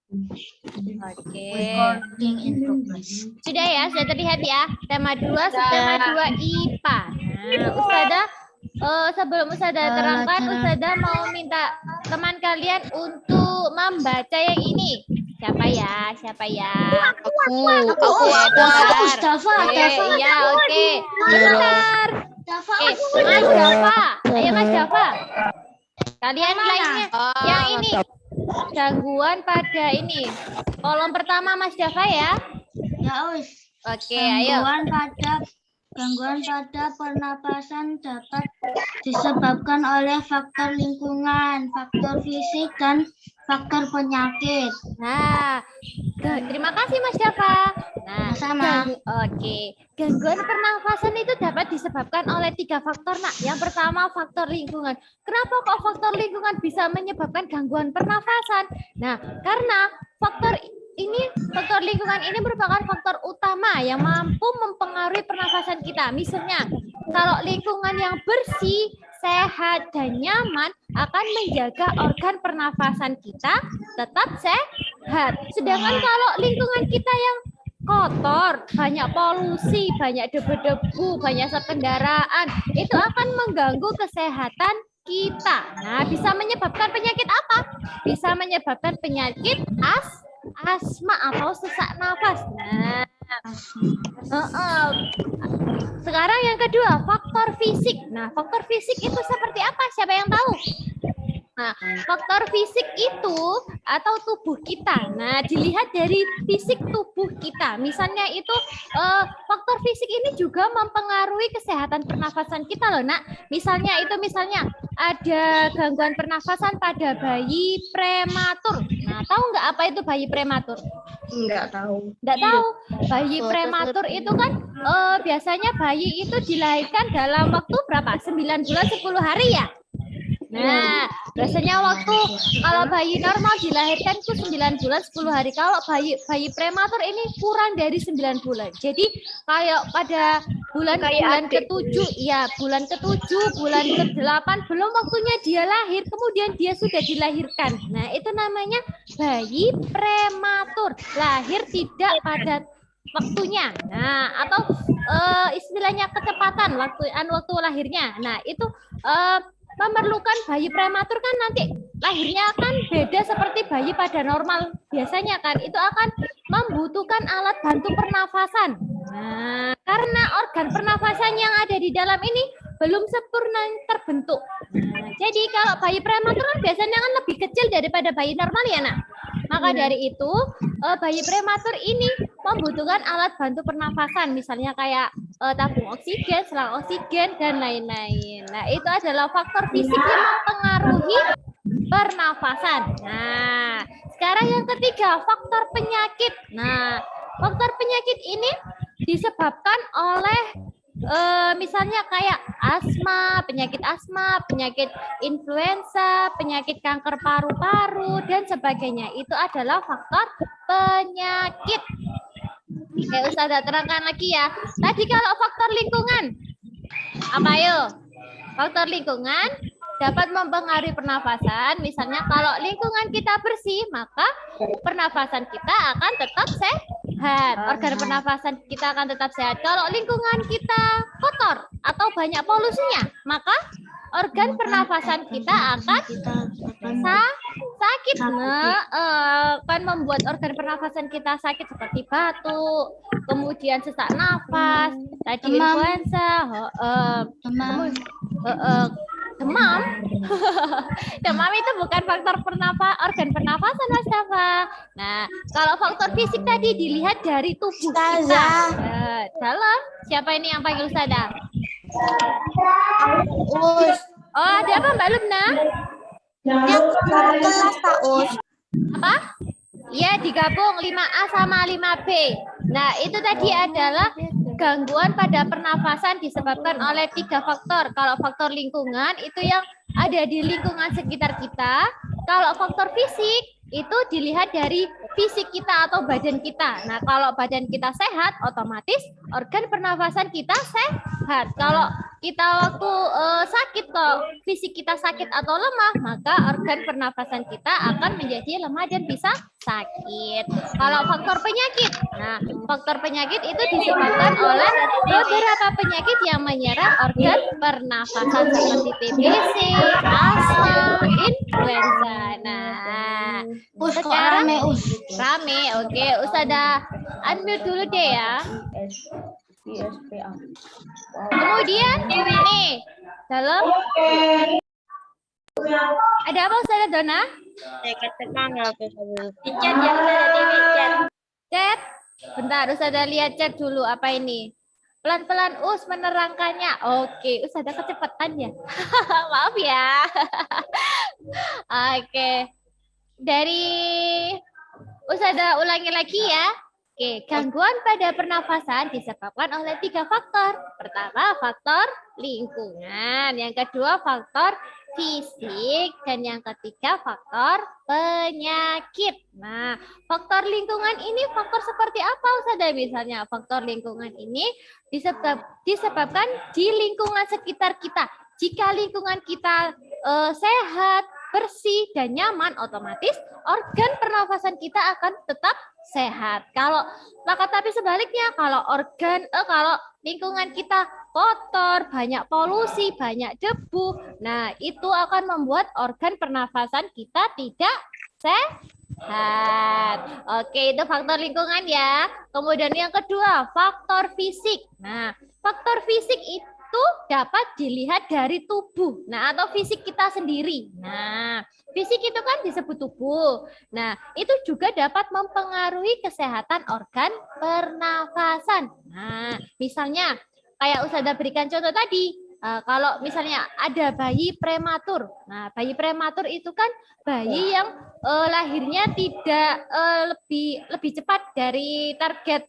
Oke. Recording in progress. Sudah ya, sudah terlihat ya. Tema 2 IPA. Nah, Ustazah, sebelum Ustazah terangkan, Ustazah mau minta teman kalian untuk membaca yang ini. Siapa ya? Aku, Mustafa. Iya, oke. Bentar. Mas Java. Ayo Mas Java. Kalian lainnya. Yang ini. Gangguan pada ini. Kolom pertama Mas Java ya. Ya, Us. Oke, ayo. Gangguan pada pernapasan dapat disebabkan oleh faktor lingkungan, faktor fisik, dan faktor penyakit. Nah, terima kasih Mas Java. Nah, sama. Oke. Gangguan pernafasan itu dapat disebabkan oleh 3 faktor, Nak. Yang pertama, faktor lingkungan. Kenapa kok faktor lingkungan bisa menyebabkan gangguan pernafasan? Nah, karena faktor lingkungan ini merupakan faktor utama yang mampu mempengaruhi pernafasan kita. Misalnya, kalau lingkungan yang bersih, sehat, dan nyaman akan menjaga organ pernafasan kita tetap sehat. Sedangkan kalau lingkungan kita yang kotor, banyak polusi, banyak debu-debu, banyak kendaraan, itu akan mengganggu kesehatan kita. Nah, bisa menyebabkan penyakit apa? Bisa menyebabkan penyakit asma atau sesak nafas. Nah, sekarang yang kedua, faktor fisik. Nah, faktor fisik itu seperti apa? Siapa yang tahu? Nah, faktor fisik itu atau tubuh kita. Nah, dilihat dari fisik tubuh kita. Misalnya itu faktor fisik ini juga mempengaruhi kesehatan pernafasan kita loh, Nak. Misalnya ada gangguan pernafasan pada bayi prematur. Nah, tahu nggak apa itu bayi prematur? Enggak tahu. Nggak tahu. Bayi prematur itu kan biasanya bayi itu dilahirkan dalam waktu berapa? 9 bulan 10 hari ya? Nah, biasanya kalau bayi normal dilahirkan itu 9 bulan 10 hari. Kalau bayi prematur ini kurang dari 9 bulan. Jadi kayak pada bulan ke-7, ya bulan ke-7, bulan ke-8 belum waktunya dia lahir, kemudian dia sudah dilahirkan. Nah, itu namanya bayi prematur. Lahir tidak pada waktunya. Nah, atau istilahnya kecepatan waktu lahirnya. Nah, itu memerlukan bayi prematur kan nanti lahirnya kan beda seperti bayi pada normal biasanya kan, itu akan membutuhkan alat bantu pernafasan. Nah, karena organ pernafasan yang ada di dalam ini belum sempurna terbentuk. Nah, jadi kalau bayi prematur kan biasanya kan lebih kecil daripada bayi normal ya, Nak. Maka dari itu bayi prematur ini membutuhkan alat bantu pernafasan, misalnya kayak tabung oksigen, selang oksigen, dan lain-lain. Nah, itu adalah faktor fisik yang mempengaruhi pernafasan. Nah, sekarang yang ketiga, faktor penyakit. Nah, faktor penyakit ini disebabkan oleh misalnya kayak penyakit influenza, penyakit kanker paru-paru, dan sebagainya. Itu adalah faktor penyakit. Oke, Ustazah terangkan lagi ya. Tadi kalau faktor lingkungan, apa yuk? Faktor lingkungan dapat mempengaruhi pernafasan. Misalnya kalau lingkungan kita bersih, maka pernafasan kita akan tetap sehat. Organ pernafasan kita akan tetap sehat. Kalau lingkungan kita kotor atau banyak polusinya, maka organ pernafasan kita akan sakit. Nah, akan membuat organ pernafasan kita sakit seperti batuk, kemudian sesak nafas, tadi influenza, demam. Demam itu bukan faktor organ pernafasan, Mas Dafa. Nah, kalau faktor fisik tadi dilihat dari tubuh kita. Dalam, siapa ini yang panggil Ustazah? Oh, ada apa Mbak Lubna? Apa? Iya, digabung 5A sama 5B. Nah, itu tadi adalah gangguan pada pernafasan disebabkan oleh 3 faktor. Kalau faktor lingkungan itu yang ada di lingkungan sekitar kita. Kalau faktor fisik itu dilihat dari fisik kita atau badan kita. Nah, kalau badan kita sehat, otomatis organ pernafasan kita sehat. Kalau kita waktu sakit, kalau fisik kita sakit atau lemah, maka organ pernafasan kita akan menjadi lemah dan bisa sakit. Kalau faktor penyakit, nah faktor penyakit itu disebabkan oleh beberapa penyakit yang menyerang organ pernafasan seperti TBC, asma, influenza. Nah, sekarang rame. Oke, Ustazah unmute dulu deh ya. Kemudian ini dalam ada apa Ustazah Dona? Chat. Bentar, Ustazah lihat chat dulu apa ini. Pelan-pelan menerangkannya. Oke, Ustazah kecepatan ya. Maaf ya. Oke. Dari Ustazah ulangi lagi ya. Oke, gangguan pada pernafasan disebabkan oleh 3 faktor. Pertama, faktor lingkungan. Yang kedua, faktor fisik. Dan yang ketiga, faktor penyakit. Nah, faktor lingkungan ini faktor seperti apa, Ustazah? Misalnya, faktor lingkungan ini disebabkan di lingkungan sekitar kita. Jika lingkungan kita sehat, bersih, dan nyaman, otomatis organ pernafasan kita akan tetap sehat. Tapi sebaliknya, kalau lingkungan kita kotor, banyak polusi, banyak debu, nah itu akan membuat organ pernafasan kita tidak sehat. Oke, itu faktor lingkungan ya. Kemudian yang kedua, faktor fisik. Nah, faktor fisik itu dapat dilihat dari tubuh. Nah, atau fisik kita sendiri. Nah, fisik itu kan disebut tubuh. Nah, itu juga dapat mempengaruhi kesehatan organ pernafasan. Nah, misalnya kayak Ustazah berikan contoh tadi, kalau misalnya ada bayi prematur. Nah, bayi prematur itu kan bayi yang lahirnya tidak lebih cepat dari target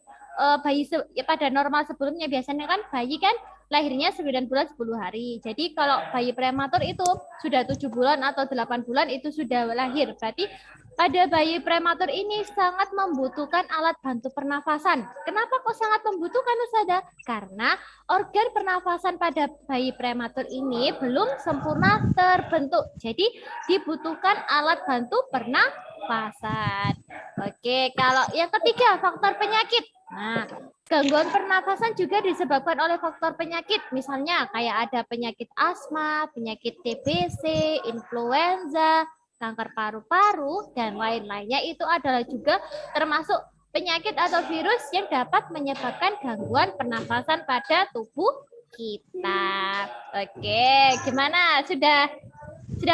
bayi pada normal sebelumnya. Biasanya kan bayi kan lahirnya 9 bulan 10 hari. Jadi kalau bayi prematur itu sudah 7 bulan atau 8 bulan itu sudah lahir. Berarti pada bayi prematur ini sangat membutuhkan alat bantu pernafasan. Kenapa kok sangat membutuhkan, Ustazah? Karena organ pernafasan pada bayi prematur ini belum sempurna terbentuk. Jadi dibutuhkan alat bantu pernafasan. Oke, kalau yang ketiga faktor penyakit. Nah, gangguan pernafasan juga disebabkan oleh faktor penyakit. Misalnya kayak ada penyakit asma, penyakit TBC, influenza, kanker paru-paru, dan lain-lainnya. Itu adalah juga termasuk penyakit atau virus yang dapat menyebabkan gangguan pernafasan pada tubuh kita. Oke, gimana? Sudah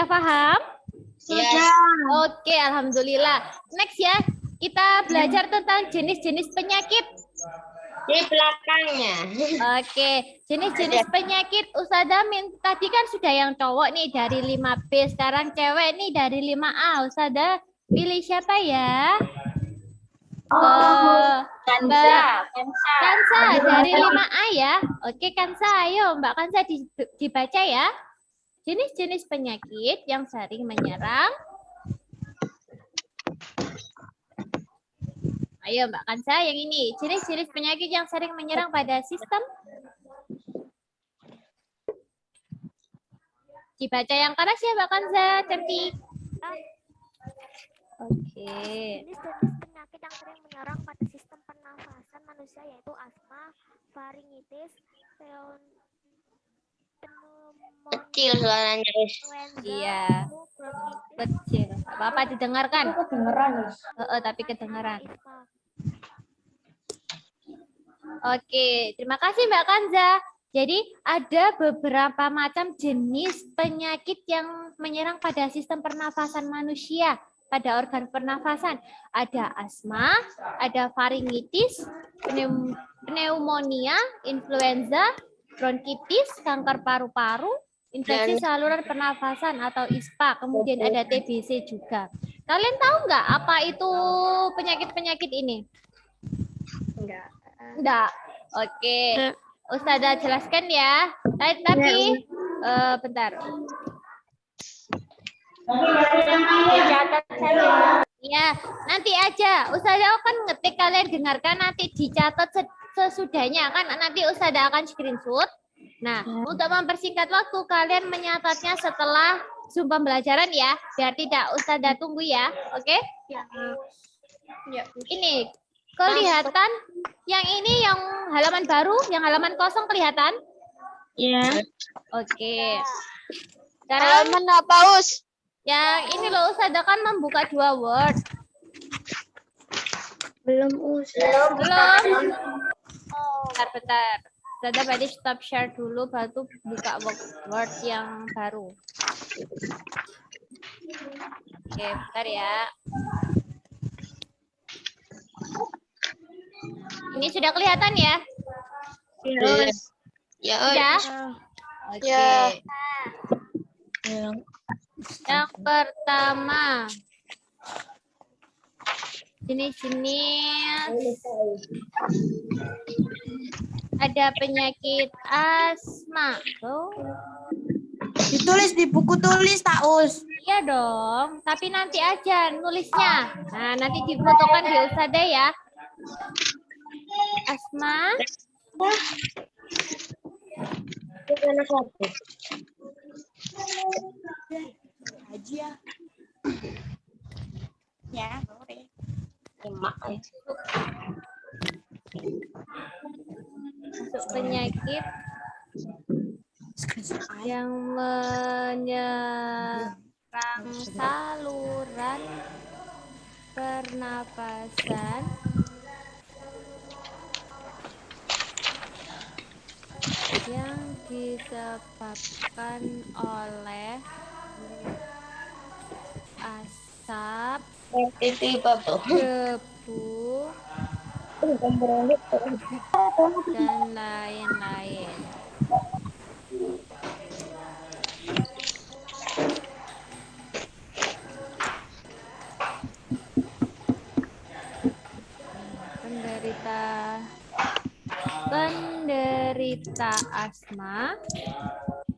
paham? Sudah. Oke, alhamdulillah. Next ya, kita belajar tentang jenis-jenis penyakit. Di belakangnya. Oke, jenis-jenis penyakit Ustazah tadi kan sudah yang cowok nih dari 5B, sekarang cewek nih dari 5A. Ustazah pilih siapa ya? Kansa dari 5A ya. Oke, Kansa, ayo Mbak Kansa dibaca ya. Jenis-jenis penyakit yang sering menyerang. Ayo Mbak Kansa, yang ini. Jenis-jenis penyakit yang sering menyerang pada sistem. Dibaca yang keras ya Mbak Kansa, cantik. Oke. Jenis-jenis penyakit yang sering menyerang pada sistem pernafasan manusia yaitu asma, faringitis, Kecil suaranya. influenza, Iya. bronkitis, Kecil. Bapak didengarkan? Kedengeran. Tapi kedengaran. ispa. Oke, terima kasih Mbak Kanza. Jadi ada beberapa macam jenis penyakit yang menyerang pada sistem pernafasan manusia, pada organ pernafasan. Ada asma, ada faringitis, pneumonia, influenza, bronkitis, kanker paru-paru, infeksi saluran pernafasan atau ISPA, kemudian ada TBC juga. Kalian tahu nggak apa itu penyakit-penyakit ini? Enggak. Oke. Ustazah jelaskan ya. Tapi bentar. Ya, nanti aja. Ustazah akan ngetik, kalian dengarkan, nanti dicatat sesudahnya kan, nanti Ustazah akan screenshot. Nah, untuk mempersingkat waktu, kalian menyatatnya setelah Zoom pembelajaran ya, biar tidak Ustazah tunggu ya. Oke? Ini kelihatan yang ini yang halaman baru, yang halaman kosong kelihatan? Ya. Oke. Sekarang Halaman apa, Us? yang ini loh Ustazah kan membuka 2 Word. Belum usah. Belum. Bentar. Ustazah berarti stop share dulu baru buka Word yang baru. Oke, bentar ya. Ini sudah kelihatan ya? Ya, Sudah? Oke. Ya. Yang pertama. Sini. Ada penyakit asma. Tuh. Ditulis di buku tulis, tak Us. Iya dong, tapi nanti aja nulisnya. Nah, nanti difotokan di Ustazah ya. Asma. Masuk penyakit yang menyerang saluran pernapasan yang disebabkan oleh asap, debu, dan lain-lain.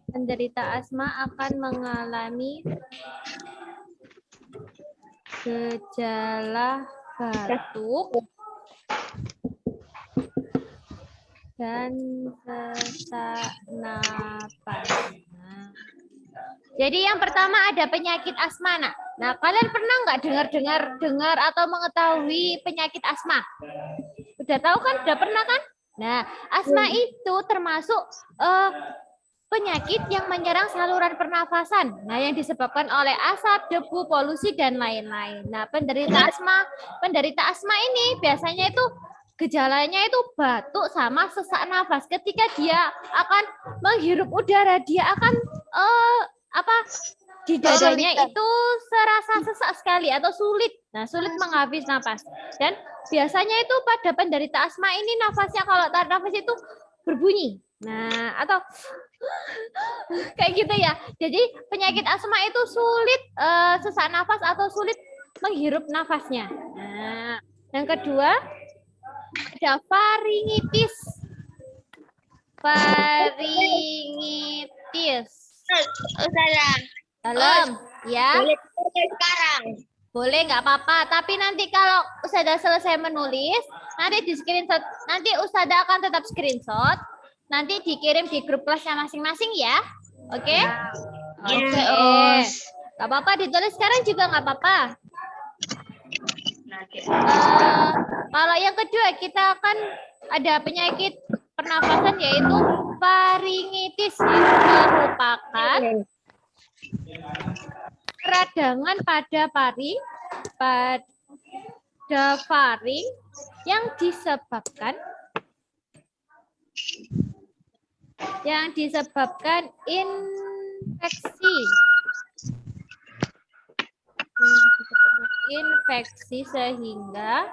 Penderita asma akan mengalami gejala batuk dan sesak napas. Jadi yang pertama ada penyakit asma. Nah, kalian pernah nggak dengar atau mengetahui penyakit asma? Udah tahu kan? Udah pernah kan? Nah, asma itu termasuk penyakit yang menyerang saluran pernafasan. Nah, yang disebabkan oleh asap, debu, polusi, dan lain-lain. Nah, penderita asma ini biasanya itu gejalanya itu batuk sama sesak nafas. Ketika dia akan menghirup udara, dia akan di dadanya itu serasa sesak sekali atau sulit. Nah, sulit menghafis nafas. Dan biasanya itu pada penderita asma ini nafasnya kalau tarik nafas itu berbunyi. Nah, atau kayak gitu ya. Jadi penyakit asma itu sulit sesak nafas atau sulit menghirup nafasnya. Nah, yang kedua ada faringitis. Ustazah. Dalam, ya. Boleh sekarang. Boleh, nggak apa-apa. Tapi nanti kalau Ustazah selesai menulis, nanti di screenshot. Nanti Ustazah akan tetap screenshot. Nanti dikirim di grup kelasnya masing-masing ya. Oke? Oke. Nggak apa-apa, ditulis sekarang juga nggak apa-apa. Kalau yang kedua, kita akan ada penyakit pernafasan yaitu faringitis. Itu merupakan peradangan pada faring yang disebabkan infeksi sehingga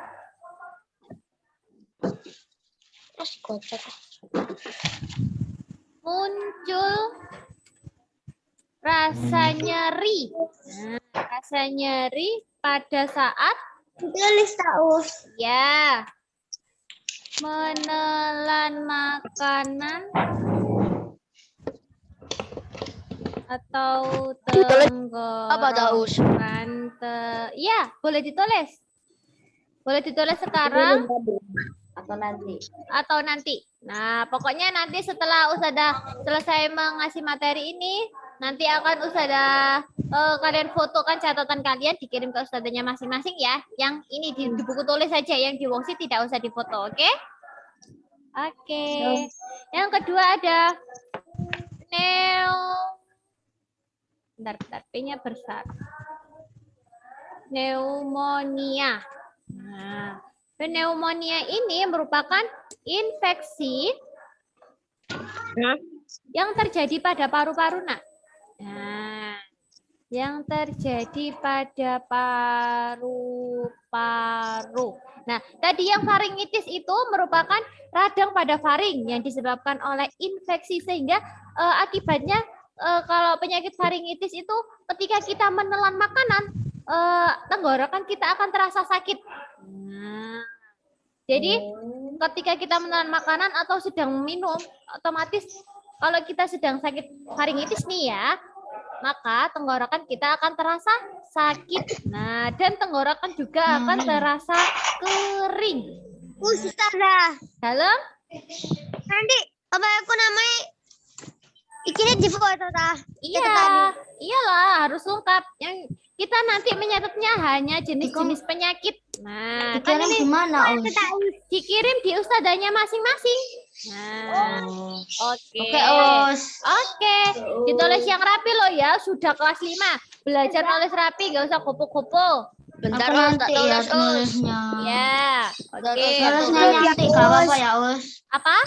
muncul rasa nyeri. Nah, rasa nyeri pada saat Tulis, tak Us. ya menelan makanan atau tenggorokan. Ya, boleh ditulis. Boleh ditulis sekarang atau nanti. Nah, pokoknya nanti setelah Ustazah selesai mengasih materi ini, nanti akan Ustazah kalian fotokan catatan kalian dikirim ke ustazahnya masing-masing ya. Yang ini di buku tulis saja, yang di worksheet tidak usah difoto, oke? Oke. Yang kedua ada bentar, P-nya besar. Pneumonia. Nah, pneumonia ini merupakan infeksi yang terjadi pada paru-paru, Nak. Nah, yang terjadi pada paru-paru. Nah, tadi yang faringitis itu merupakan radang pada faring yang disebabkan oleh infeksi, sehingga akibatnya kalau penyakit faringitis itu ketika kita menelan makanan, tenggorokan kita akan terasa sakit. Nah, jadi ketika kita menelan makanan atau sedang minum, otomatis kalau kita sedang sakit faringitis nih ya, maka tenggorokan kita akan terasa sakit. Nah, dan tenggorokan juga akan terasa kering. Ustazah, Dalam nanti apa aku namanya? Ikinya di foto ta? iya, iyalah harus lengkap. Yang kita nanti menyatetnya hanya jenis-jenis penyakit. Nah, kan Dikirim ini gimana, Us? dikirim di ustazahnya masing-masing. Nah, oke. Oke, Us. Oke, ditulis yang rapi loh ya. Sudah kelas 5. Belajar nulis rapi, gak usah kupu-kupu. Bentar, Aku Us, nanti tak ya tulis, Us. nulisnya. Ya, oke. Nulisnya nanti gak apa-apa ya, Us. Apa?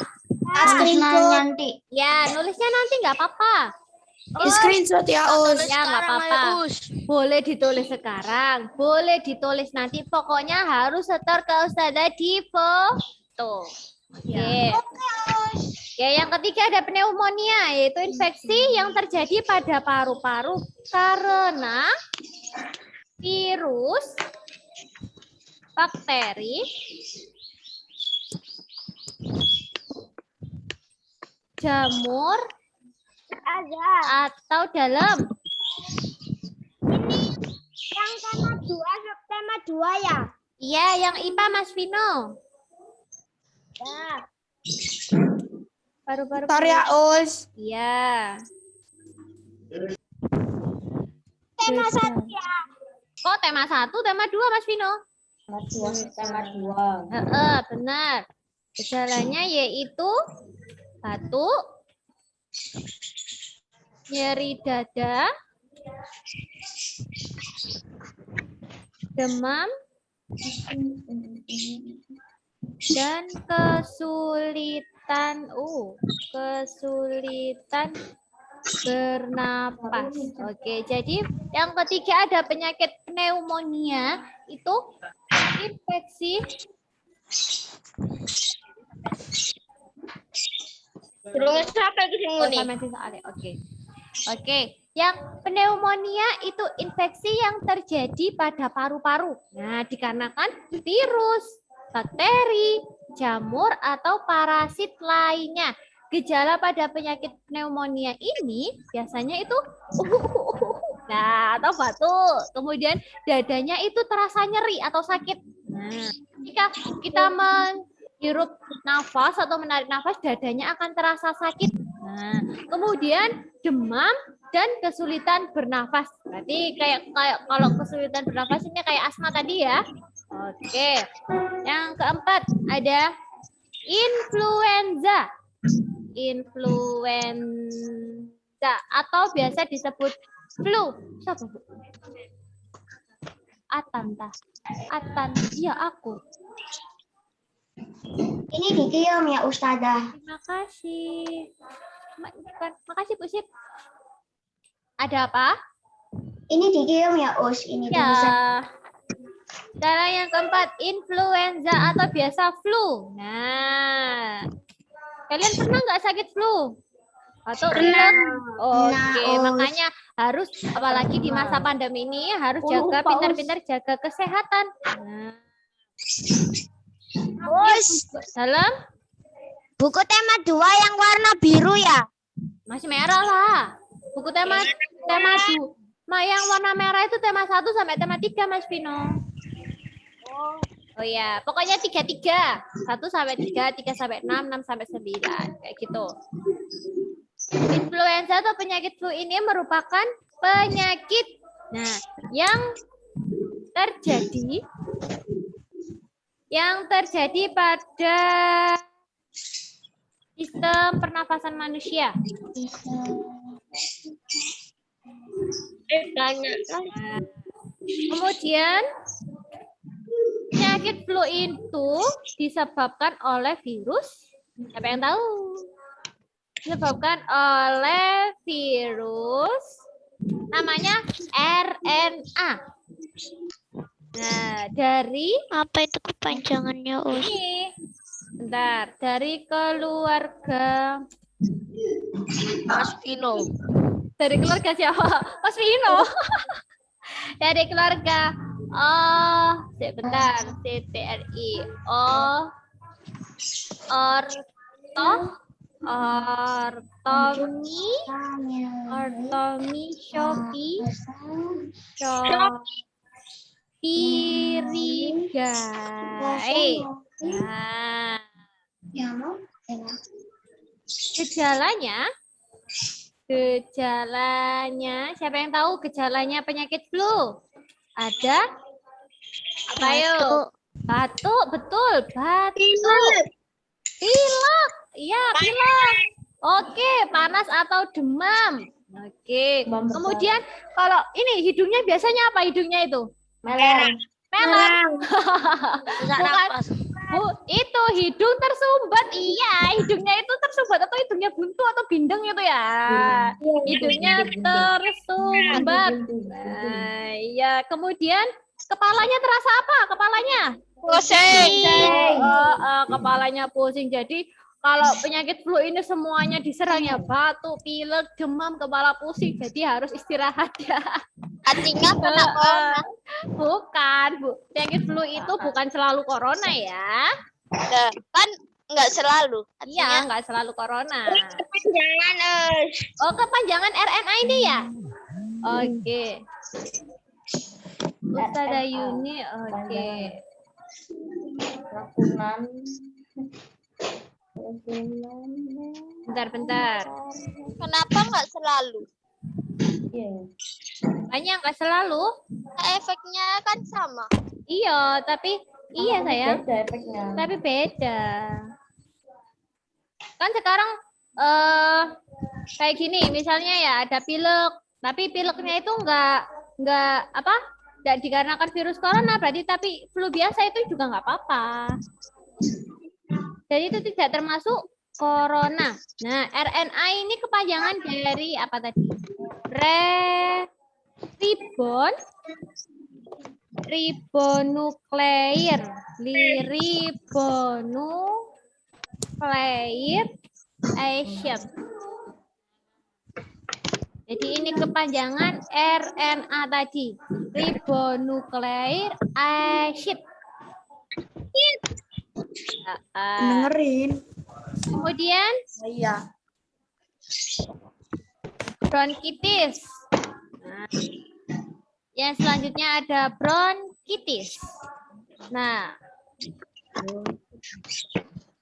Nulisnya nanti. Ya, nulisnya nanti nggak apa-apa. Screenshot ya, Us. Ya, nggak apa-apa. Boleh ditulis sekarang, boleh ditulis nanti. Pokoknya harus setor ke ustazah di foto. Oke. Ya, yang ketiga ada pneumonia, yaitu infeksi yang terjadi pada paru-paru karena virus, bakteri, jamur, atau dalam. Yang tema 2 ya? Iya, yang IPA Mas Vino. Ya. Paru-paru. Bentar ya, Us. Iya. Tema Beda. 1 ya? Kok tema 1, tema 2 Mas Vino? Tema 2. Benar. Gejalanya yaitu batuk, nyeri dada, demam, dan kesulitan bernapas. Oke, jadi yang ketiga ada penyakit pneumonia, itu infeksi Terus apa lagi yang ini? Oke. Yang pneumonia itu infeksi yang terjadi pada paru-paru. Nah, dikarenakan virus, bakteri, jamur, atau parasit lainnya. Gejala pada penyakit pneumonia ini biasanya itu atau batuk. Kemudian dadanya itu terasa nyeri atau sakit. Nah, jika kita menghirup nafas atau menarik nafas, dadanya akan terasa sakit. Nah, kemudian demam dan kesulitan bernafas. Berarti kayak kalau kesulitan bernafas ini kayak asma tadi ya. Oke. Yang keempat ada influenza. Influenza atau biasa disebut flu. Siapa, Bu? Atan. Iya, aku. Ini dikirim ya, Ustazah. Terima kasih. Makasih, Bu Sip. Ada apa? Ini dikirim ya, Us. Ini tulisan. Ya. Cara yang keempat, influenza atau biasa flu. Nah, kalian pernah nggak sakit flu? Atau Pernah. Oke, Us. makanya harus, apalagi di masa pandemi ini, harus jaga pintar-pintar jaga kesehatan. Nah, Us, dalam buku tema 2 yang warna biru ya? masih merah lah. Buku tema yang warna merah itu tema 1 sampai tema 3, Mas Vino. Oh ya, pokoknya 3. 1 sampai 3, 3 sampai 6, 6 sampai 9. Kayak gitu. Influenza atau penyakit flu ini merupakan penyakit yang terjadi pada sistem pernafasan manusia. Kemudian penyakit flu itu disebabkan oleh virus. Siapa yang tahu? Disebabkan oleh virus namanya RNA. Nah, dari Apa itu kepanjangannya, Us? ini, bentar, dari keluarga Mas Vino. dari keluarga siapa? Mas Vino. Dari keluarga sebentar, CTRI Ortomi Shopiridae. Nah, gejalanya, siapa yang tahu gejalanya penyakit flu? Ada? Apa yuk? Batuk, betul. Batuk. Pilek. Iya, pilek. Oke, panas atau demam. Oke. Kemudian kalau ini hidungnya biasanya apa hidungnya itu? Melon. Melon. Susah Bukan. napas. Bu, itu hidung tersumbat. Iya, hidungnya itu tersumbat atau hidungnya buntu atau bindeng itu ya. Hidungnya tersumbat. Nah, iya, kemudian kepalanya terasa apa? Kepalanya? Pusing. Kepalanya pusing. Jadi kalau penyakit flu ini semuanya diserang ya, batuk, pilek, demam, kepala pusing. Jadi harus istirahat ya. Artinya kena corona. Bukan, Bu. Penyakit flu itu bukan selalu corona ya. Nah, kan nggak selalu. Iya, nggak selalu corona. Kepanjangan, Oh, kepanjangan RNA ini ya? Oke. Ustazah Yuni, oke. Bentar. Kenapa nggak selalu? Banyak nggak selalu? Efeknya kan sama. Iya, tapi iya sayang. Tapi beda. Kan sekarang kayak gini, misalnya ya ada pilek, tapi pileknya itu nggak apa? Nggak dikarenakan virus corona, berarti tapi flu biasa itu juga nggak apa-apa. Jadi itu tidak termasuk corona. Nah, RNA ini kepanjangan dari apa tadi? Ribonukleir acid. Jadi ini kepanjangan RNA tadi, ribonukleir acid. Dengerin. Kemudian Iya. bronkitis. Nah, yang selanjutnya ada bronkitis. Nah,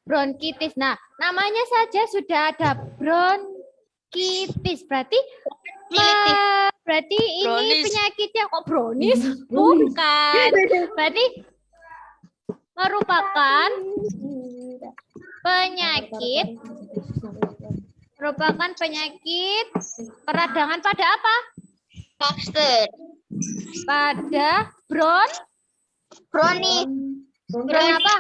bronkitis. Nah, namanya saja sudah ada bronkitis. Berarti ini Bronis. penyakitnya kok bronis? Bukan. Berarti merupakan penyakit peradangan pada apa? Master. Pada Brownie. apa?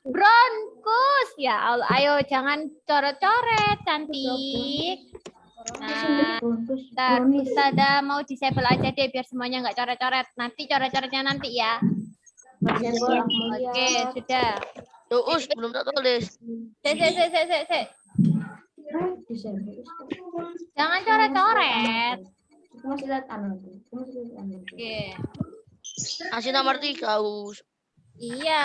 Bronkus. Ya Allah, ayo jangan coret-coret, cantik. Nah, Ustazah mau disable aja deh biar semuanya nggak coret-coret. Nanti coret-coretnya nanti ya. Oke, sudah. Us belum tak tulis. Sek. Jangan coret-coret. Oke. Masih nomor 3, Us. Iya.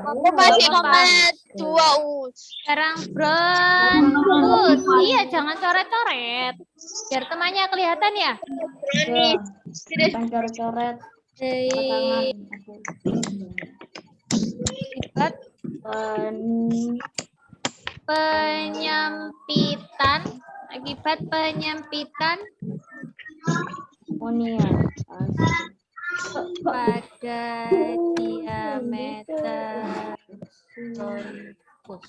Aku masih nomor 2, Us. Sekarang bronkus. Iya, jangan coret-coret. Biar temannya kelihatan ya. Coret-coret. Lipat. penyempitan pada diameter bronkus.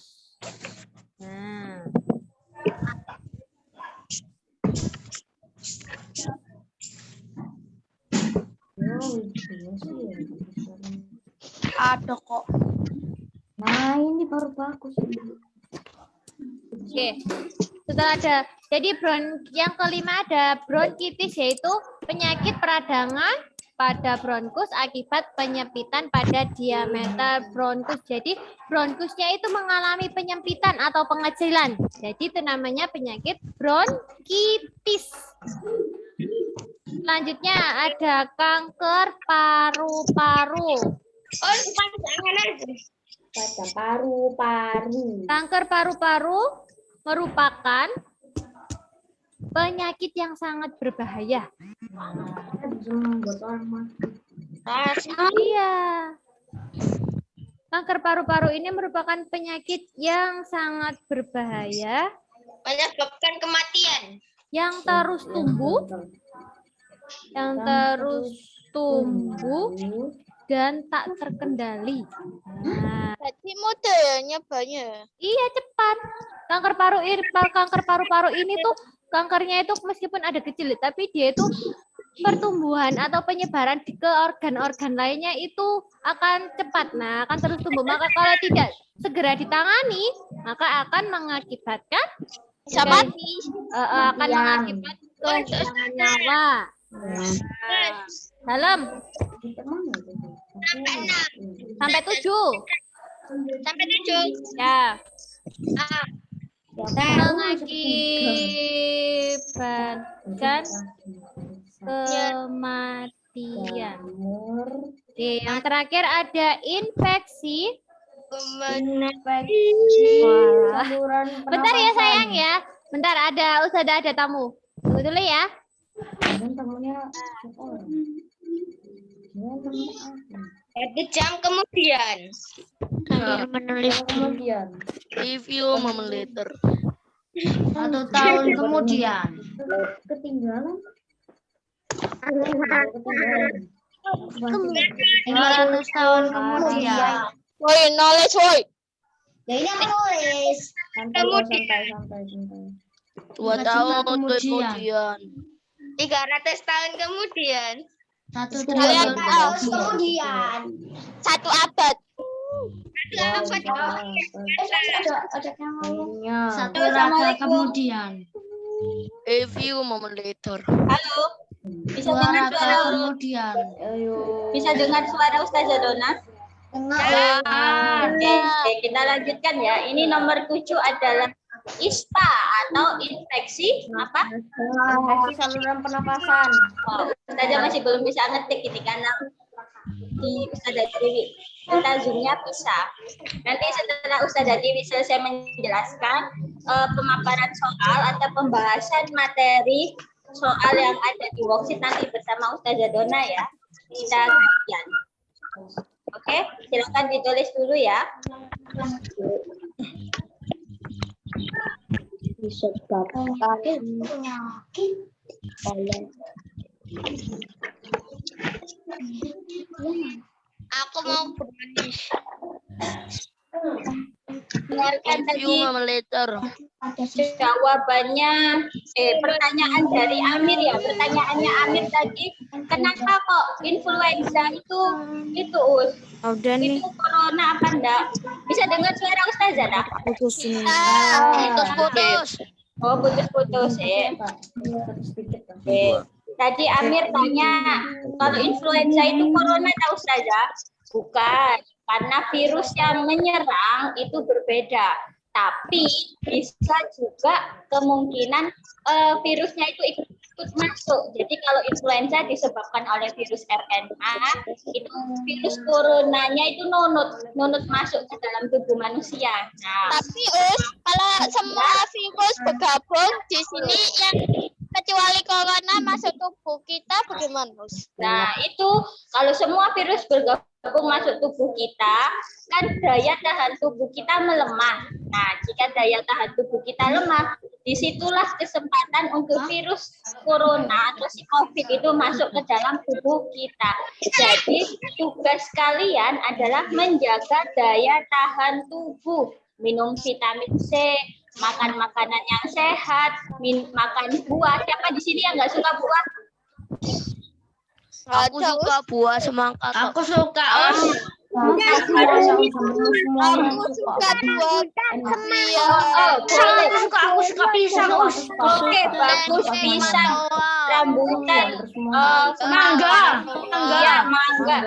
Nah, Ada kok. oke. Setelah ada, jadi yang kelima ada bronkitis, yaitu penyakit peradangan pada bronkus akibat penyempitan pada diameter bronkus. Jadi bronkusnya itu mengalami penyempitan atau pengecilan. Jadi itu namanya penyakit bronkitis. Selanjutnya ada kanker paru-paru. Kanker paru-paru merupakan penyakit yang sangat berbahaya. Iya. Kanker paru-paru ini merupakan penyakit yang sangat berbahaya Menyebabkan kematian. yang terus tumbuh dan tak terkendali. Nah, Jadi modelnya banyak. iya cepat. Kanker paru-paru ini tuh kankernya itu meskipun ada kecil, tapi dia itu pertumbuhan atau penyebaran ke organ-organ lainnya itu akan cepat. Nah, akan terus tumbuh. Maka kalau tidak segera ditangani, maka akan mengakibatkan akan mengakibatkan kehilangan nyawa. Dalam sampai 7. Sampai 7. Ya. Mengakibatkan kematian. Oke, yang terakhir ada infeksi. Wah. Bentar ya sayang ya. Bentar ada tamu. Tunggu dulu ya. Jam kemudian. Review moment later. 1 tahun kemudian. 500 tahun kemudian. Woi, knowledge woi. Ya ini aku nulis. Santai. 2 tahun kemudian. 300 tahun kemudian. 1 Kalian tahun tahu Kemudian. 1 abad. Satu raka kemudian. Review moment later. Halo. Bisa dengar suara kemudian. Bisa dengar suara Ustazah Dona? Oke, kita lanjutkan ya. Ini nomor 7 adalah ISPA atau infeksi apa? Infeksi saluran pernapasan. Ustazah masih belum bisa ngetik ini karena di Ustazah Dewi. Kita zoomnya pisah. Nanti setelah Ustazah Dewi selesai menjelaskan pemaparan soal atau pembahasan materi soal yang ada di worksheet nanti bersama Ustazah Dona ya. Kita kajian. Oke, silakan ditulis dulu ya. Aku mau bermanis. Dengarkan Review tadi moment later. jawabannya, pertanyaan dari Amir ya. Pertanyaannya Amir tadi, kenapa kok influenza itu Us? Udah nih. Itu corona apa enggak? Bisa dengar suara Ustazah tak? Putus-putus. Oh, putus-putus ya. Oke. Tadi Amir tanya, kalau influenza itu corona tak Ustazah? Bukan, karena virus yang menyerang itu berbeda. Tapi bisa juga kemungkinan virusnya itu ikut masuk. Jadi kalau influenza disebabkan oleh virus RNA, itu virus coronanya itu nunut masuk ke dalam tubuh manusia. Nah, Tapi kalau semua virus bergabung di sini yang kecuali corona masuk tubuh kita bagaimana, Us? Nah, itu kalau semua virus bergabung masuk tubuh kita, kan daya tahan tubuh kita melemah. Nah, jika daya tahan tubuh kita lemah, disitulah kesempatan untuk virus corona atau si COVID itu masuk ke dalam tubuh kita. Jadi, tugas kalian adalah menjaga daya tahan tubuh. Minum vitamin C, makan makanan yang sehat, makan buah. Siapa di sini yang nggak suka buah? Aku suka buah semangka. Aku suka. Aku suka buah. Iya. Aku suka pisang. Oke, bagus. Pisang, rambutan, Mangga. iya, mangga.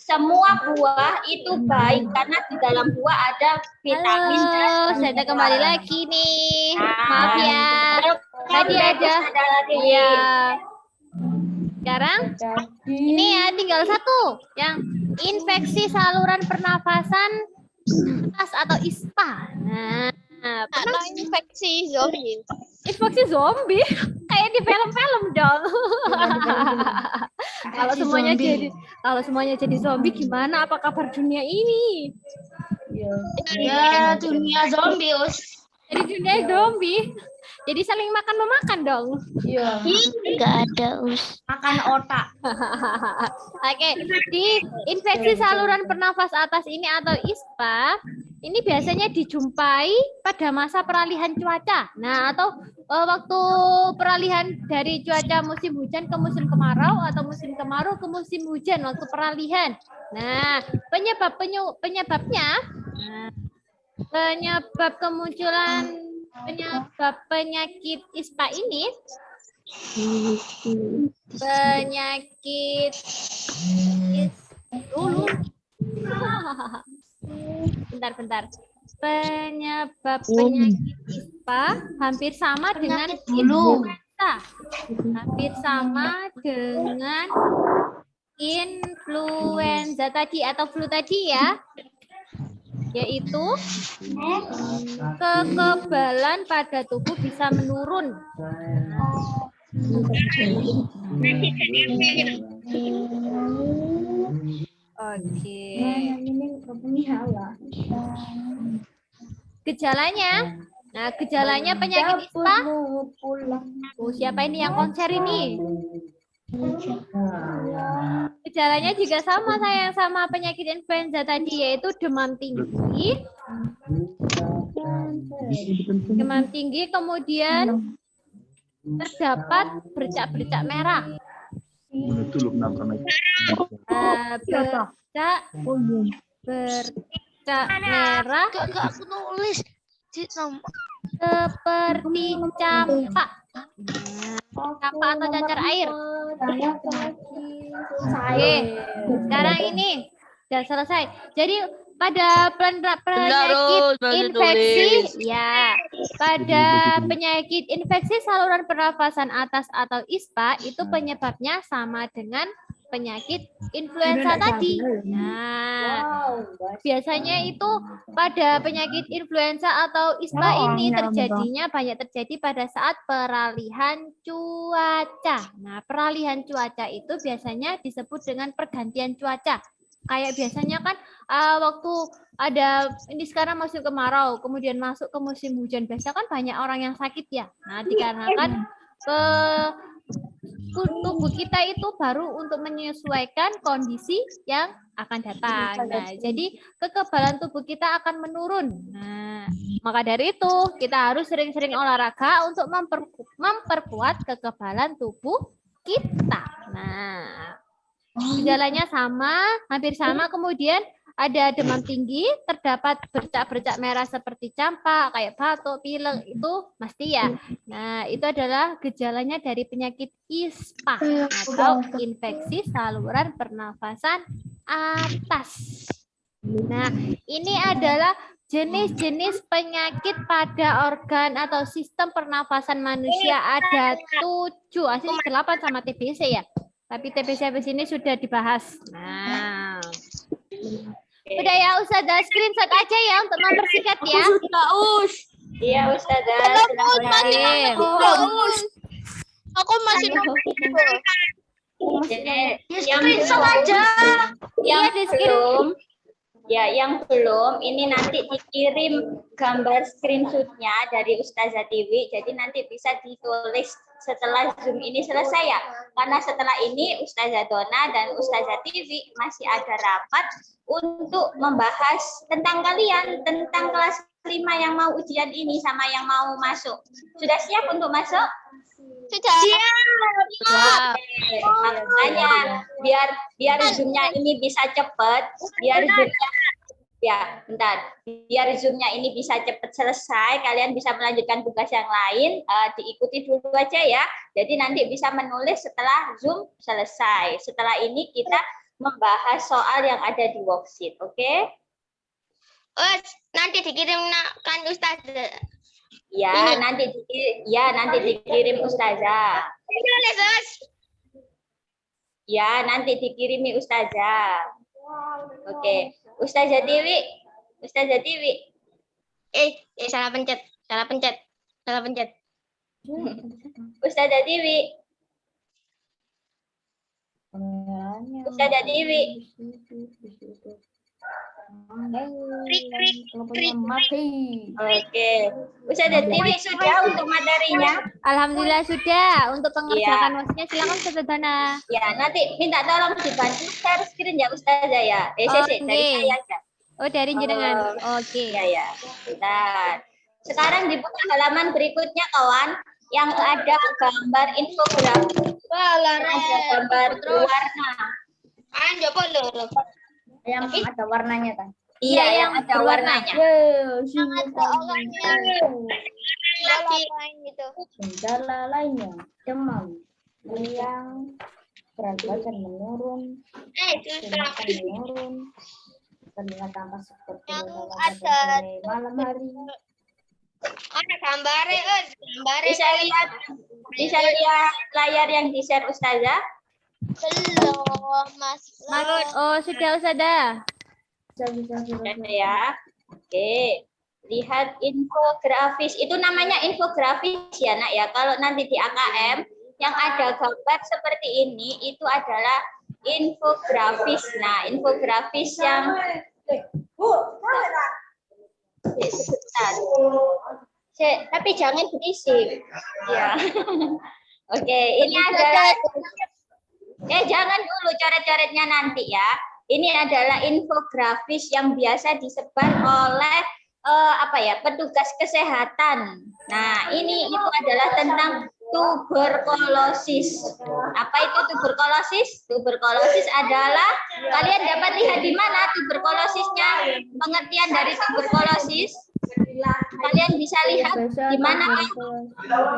Semua buah itu baik karena di dalam buah ada vitamin dan Halo, saya kembali lagi nih. Maaf ya. Tadi bagus, ada. ada lagi. Iya. Sekarang ini ya tinggal satu yang infeksi saluran pernafasan atas atau ISPA. Nah, Atau infeksi zombie. infeksi zombie kayak di film-film dong. Kalau semuanya jadi zombie gimana? Apa kabar dunia ini? Ya, dunia zombie, Us. Jadi dunia zombie. Jadi saling makan memakan dong. Enggak ada, Us. Makan otak. Oke, di infeksi saluran pernapas atas ini atau ISPA, ini biasanya dijumpai pada masa peralihan cuaca. Nah, atau waktu peralihan dari cuaca musim hujan ke musim kemarau atau musim kemarau ke musim hujan waktu peralihan. Nah, penyebab kemunculan penyebab penyakit ISPA ini bentar. Penyebab penyakit ISPA hampir sama dengan influenza. Hampir sama dengan influenza tadi atau flu tadi ya. Yaitu kekebalan pada tubuh bisa menurun. Oke. Gejalanya. Nah, gejalanya penyakit ISPA. Siapa ini yang konser ini? Gejalanya juga sama sama penyakit influenza tadi, yaitu demam tinggi, kemudian terdapat bercak-bercak merah. Bercak merah Aku nulis di nama. seperti campak. Campak atau cacar air. Oke, sekarang ini sudah selesai. Jadi pada penyakit infeksi, ya, pada penyakit infeksi saluran pernafasan atas atau ISPA itu penyebabnya sama dengan penyakit influenza tadi. Nah, biasanya itu pada penyakit influenza atau ISPA ini banyak terjadi pada saat peralihan cuaca. Nah, peralihan cuaca itu biasanya disebut dengan pergantian cuaca. Kayak biasanya kan waktu ada ini sekarang masuk kemarau, kemudian masuk ke musim hujan, biasanya kan banyak orang yang sakit ya. Nah, dikarenakan tubuh kita itu baru untuk menyesuaikan kondisi yang akan datang. Nah, jadi kekebalan tubuh kita akan menurun. Nah, maka dari itu kita harus sering-sering olahraga untuk memperkuat kekebalan tubuh kita. Nah, gejalanya hampir sama, kemudian ada demam tinggi, terdapat bercak-bercak merah seperti campak, kayak batuk, pilek, itu pasti ya. Nah, itu adalah gejalanya dari penyakit ISPA atau infeksi saluran pernafasan atas. Nah, ini adalah jenis-jenis penyakit pada organ atau sistem pernafasan manusia. Ada 7, asli 8 sama TBC ya. Tapi TBC habis ini sudah dibahas. Nah, udah ya, Ustazah, screenshot aja ya untuk mempersingkat ya. Iya, Ustazah. Kirim. Aku masih Jadi, yang Screenshot belum, aja. yang Iya, di-screen. belum, ya, yang belum, ini nanti dikirim gambar screenshotnya dari Ustazah Tiwi. Jadi nanti bisa ditulis setelah Zoom ini selesai ya. Karena setelah ini Ustazah Dona dan Ustazah Tiwi masih ada rapat untuk membahas tentang kalian, tentang kelas 5 yang mau ujian ini sama yang mau masuk. Sudah siap untuk masuk? sudah. Siap. Makanya biar zoomnya ini bisa cepat, biar zoomnya ya bentar, biar zoomnya ini bisa cepat selesai, kalian bisa melanjutkan tugas yang lain, diikuti dulu aja ya. Jadi nanti bisa menulis setelah zoom selesai. Setelah ini kita membahas soal yang ada di worksheet, oke? Nanti dikirim kan Ustaz. Ya, nanti dikirim Ustazah. Ya, nanti dikirimi Ustazah. Oke. Ustazah Tiwi. Salah pencet. Ustazah Tiwi. Oke. Ustazah Tiwi sudah untuk materinya? Alhamdulillah sudah. Untuk pengerjaan worksheetnya silakan Ustazah Dona. Ya, nanti minta tolong dibantu share screen ya Ustazah ya. Dari Oke. saya aja. Oh, dari jenengan. Oke. Ya. Bentar. Sekarang dibuka halaman berikutnya kawan, yang ada gambar infografis, ada gambar berwarna. Yang ada warnanya kan. Iya, yang ada warnanya. Gejala lainnya demam, yang berat badan menurun, kecepatan menurun, terlihat tampak seperti malam hari. Ada gambarnya, Bisa lihat layar yang di-share Ustazah? belum, Mas. Oh, sudah Ustazah. Bisa. Ya. Oke. Lihat infografis. Itu namanya infografis ya, Nak ya. Kalau nanti di AKM yang ada gambar seperti ini itu adalah infografis. Nah, infografis yang sebentar. Tapi jangan berisik. Ya. Oke, ini adalah jangan dulu coret-coretnya nanti ya. Ini adalah infografis yang biasa disebar oleh petugas kesehatan. Nah, itu adalah tentang tuberkulosis. Apa itu tuberkulosis? Tuberkulosis adalah, kalian dapat lihat di mana tuberkulosisnya, pengertian dari tuberkulosis. Kalian bisa lihat di mana?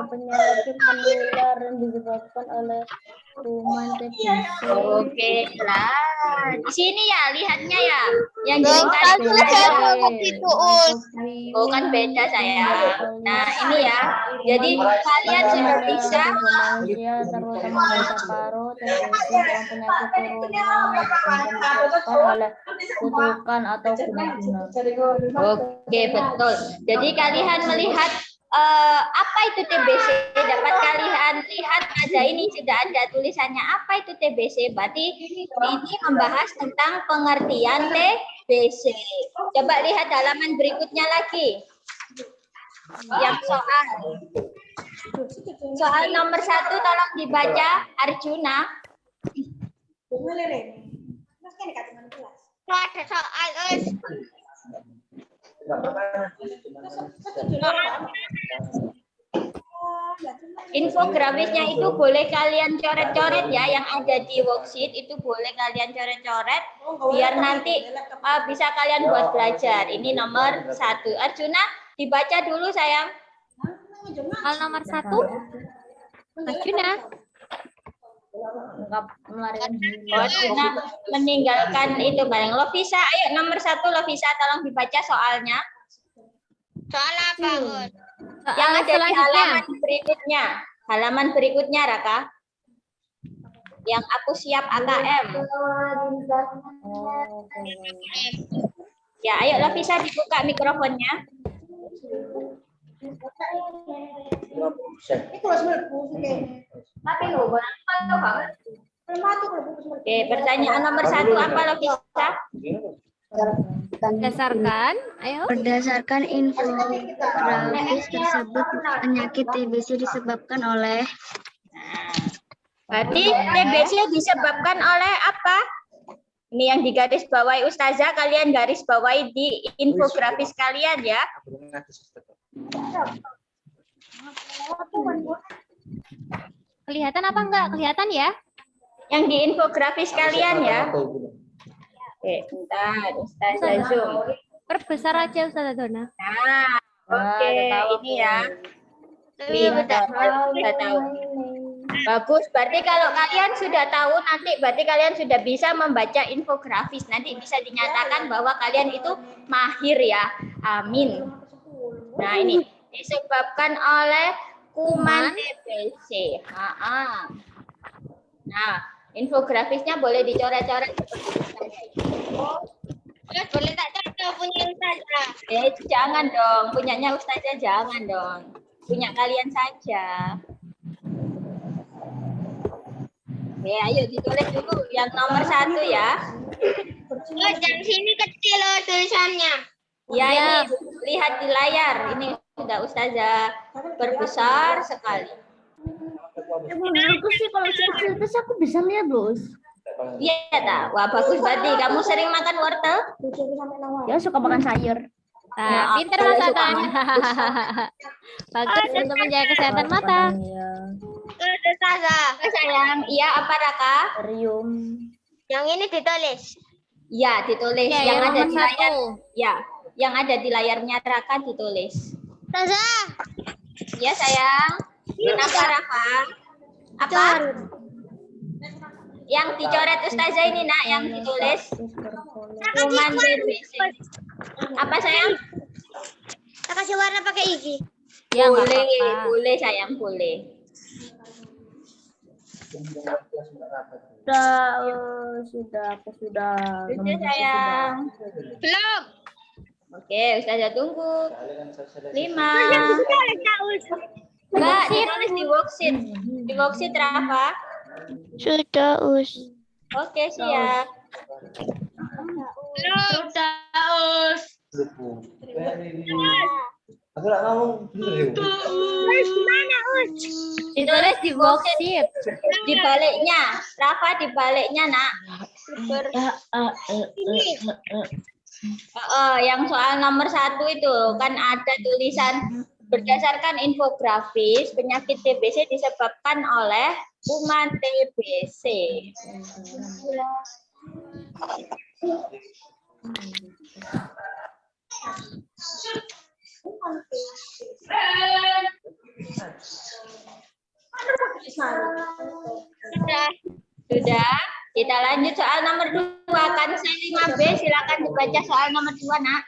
Penyakit menular yang disebabkan oleh kuman TBC. Oke lah, di sini ya lihatnya ya, yang jadi oh kan beda saya. Nah ini ya, jadi kalian sudah bisa. Manusia terutama beta paru TBC dan penyakit disebabkan oleh kutukan atau guna-guna. Oke betul. Jadi kalian melihat apa itu TBC, dapat kalian lihat ada ini sudah ada tulisannya apa itu TBC. Berarti ini membahas tentang pengertian TBC. Coba lihat halaman berikutnya lagi. Yang soal nomor 1 tolong dibaca Arjuna. Ada soal, Infografisnya itu boleh kalian coret-coret ya, yang ada di worksheet itu boleh kalian coret-coret biar nanti bisa kalian buat belajar. Ini nomor 1. Arjuna dibaca dulu sayang. Soal nomor 1. Arjuna. Arjuna meninggalkan itu bareng. Lovisa, ayo nomor 1 Lovisa tolong dibaca soalnya. soal apa, Gun? Yang ada di selanjutnya. halaman berikutnya Raka. Yang aku siap AKM. Ya, ayo Lovisa dibuka mikrofonnya. Oke, pertanyaan nomor 1 apa Lovisa? Berdasarkan, ayo. Berdasarkan infografis tersebut, penyakit TBC disebabkan oleh Berarti TBC disebabkan oleh apa? Ini yang digaris bawahi Ustazah, kalian garis bawahi di infografis kalian ya. Kelihatan apa enggak? Kelihatan ya? Yang di infografis kalian ya. Oke, bentar, Ustazah zoom. Perbesar aja Ustazah Dona. Nah, oke, ini ya. Sudah tahu. Bagus, berarti kalau kalian sudah tahu, nanti berarti kalian sudah bisa membaca infografis. Nanti bisa dinyatakan bahwa kalian itu mahir ya. Amin. Nah, ini disebabkan oleh kuman TBC. Nah, infografisnya boleh dicoret-coret seperti ini. Boleh tak contoh punya Ustazah? Jangan dong, punyanya Ustazah jangan dong. Punya kalian saja. Ayo ditulis dulu yang nomor 1 ya. Oh, yang sini kecil loh tulisannya. Ya, ini lihat di layar. Ini sudah Ustazah perbesar sekali. Aku sih kalau kecil terus aku bisa lihat Bos. Iya tak? Wah bagus berarti. Kamu sering makan wortel? Ya suka makan sayur. Nah, pintar masakan. Bagus untuk menjaga kesehatan mata. Ustazah. Sayang, iya apa Raka? Yang ini ditulis. Ya, ditulis. Ya, yang yang ada nomor di layar. 1. Ya, yang ada di layarnya Raka ditulis. Ustazah. Ya sayang. Kenapa Raka? Apa? Yang dicoret Ustazah ini nak, yang ditulis. Kuman TBC. Apa sayang? Kita kasih warna pakai iki. Ya, nggak Boleh, apa-apa. boleh sayang, boleh. Sudah Sudah sayang. Belum. Oke, Ustazah tunggu. 5. Mbak, Worksheet. ditulis di worksheet. Di worksheet Rafa. Sudah, Us. Oke, siap. Belum. Aku nggak ngomong bener ya. Ditulis di worksheet. Di baliknya, Rafa di baliknya, Nak. Yang soal nomor 1 itu kan ada tulisan berdasarkan infografis penyakit TBC disebabkan oleh kuman TBC. Sudah. Kita lanjut soal nomor 2. Kan saya 5B, silakan dibaca soal nomor 2, Nak.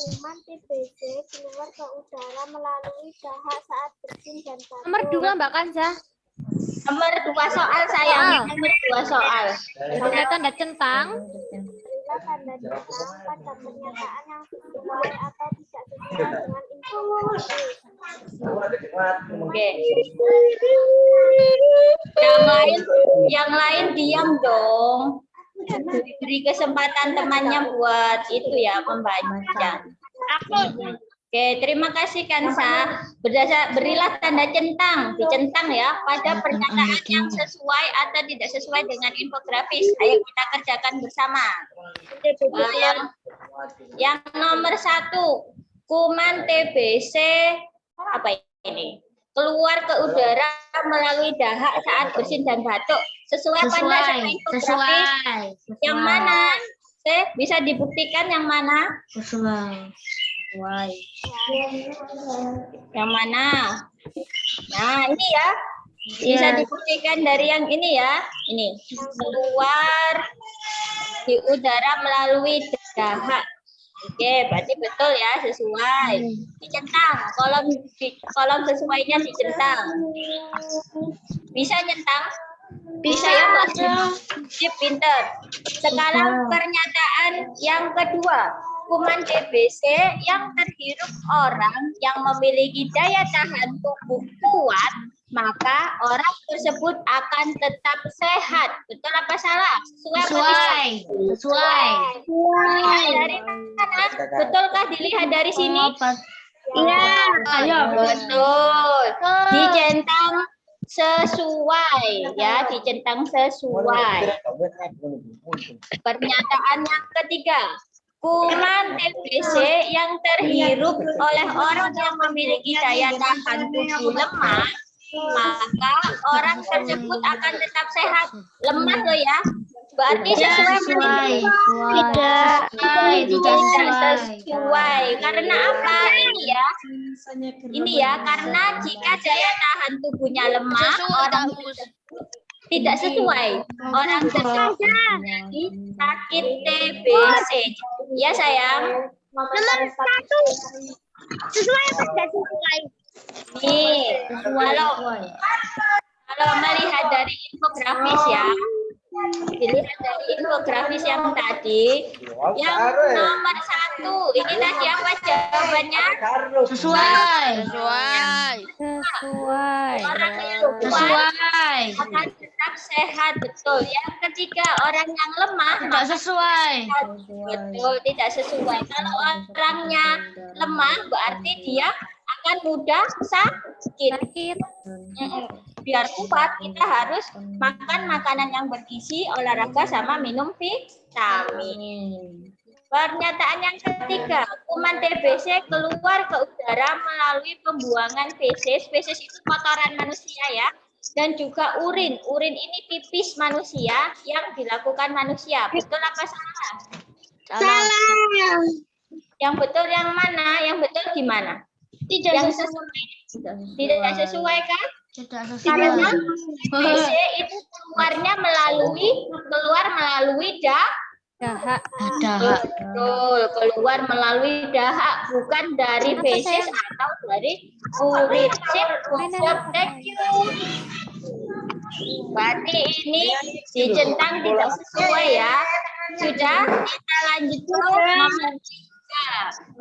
Kuman TBC keluar ke udara melalui dahak saat bersin dan batuk. Nomor 2 Mbak Kanza. Nomor 2 soal sayang. Nomor 2 soal. Ada tanda centang. Berilah tanda centang pada pernyataan yang sesuai atau tidak sesuai dengan informasi. Oke. Yang lain diam dong. Beri kesempatan temannya buat itu ya membaca. Oke, terima kasih Kansa. Berilah tanda centang, dicentang ya pada pernyataan yang sesuai atau tidak sesuai dengan infografis. Ayo kita kerjakan bersama. Yang nomor 1, kuman TBC apa ini? Keluar ke udara melalui dahak saat bersin dan batuk. Sesuai apa enggak sama infografis? Yang mana? Bisa dibuktikan yang mana? Yang mana? Nah, ini ya. Bisa dibuktikan dari yang ini ya. Ini. Keluar di udara melalui dahak. Oke, berarti betul ya, sesuai. Dicentang, kolom sesuainya dicentang. Bisa nyentang? Bisa ya, Mbak? Sip, pinter. Sekarang pernyataan yang kedua. kuman TBC yang terhirup orang yang memiliki daya tahan tubuh kuat, maka orang tersebut akan tetap sehat. Betul apa salah? Sesuai. Dilihat dari mana? Betulkah dilihat dari sini? Iya. Betul. Dicentang sesuai, ya, dicentang sesuai. Pernyataan yang ketiga. Kuman TBC yang terhirup oleh orang yang memiliki daya tahan tubuh lemah, maka orang tersebut akan tetap sehat. Lemah loh ya. Berarti sesuai. Tidak sesuai. Karena apa? Ini ya, karena jika daya tahan tubuhnya lemah, orang tersebut tidak sesuai. Orang tersebut menjadi sakit TBC. Ya sayang. Nomor 1. Sesuai apa tidak sesuai? Nih, kalau melihat dari infografis ya, dilihat dari infografis yang tadi, yang nomor 1 ini tadi apa jawabannya? Sesuai. Orang yang kuat akan tetap sehat, betul. Yang ketiga, orang yang lemah tidak sesuai. Betul, tidak sesuai. Kalau orangnya lemah berarti dia akan mudah sakit. Biar kuat kita harus makan makanan yang bergizi, olahraga sama minum vitamin. Pernyataan yang ketiga, kuman TBC keluar ke udara melalui pembuangan feses. Feses itu kotoran manusia ya. Dan juga urin. Urin ini pipis manusia yang dilakukan manusia. Betul apa salah? Salah. Yang betul yang mana? Yang betul gimana? Yang sesuai. Tidak sesuai kan? Karena TBC itu keluar melalui dahak. Betul, keluar melalui dahak, bukan dari feses atau dari urin. Thank you. Berarti ini dicentang tidak sesuai ya. Sudah, kita lanjut ke nomor 3.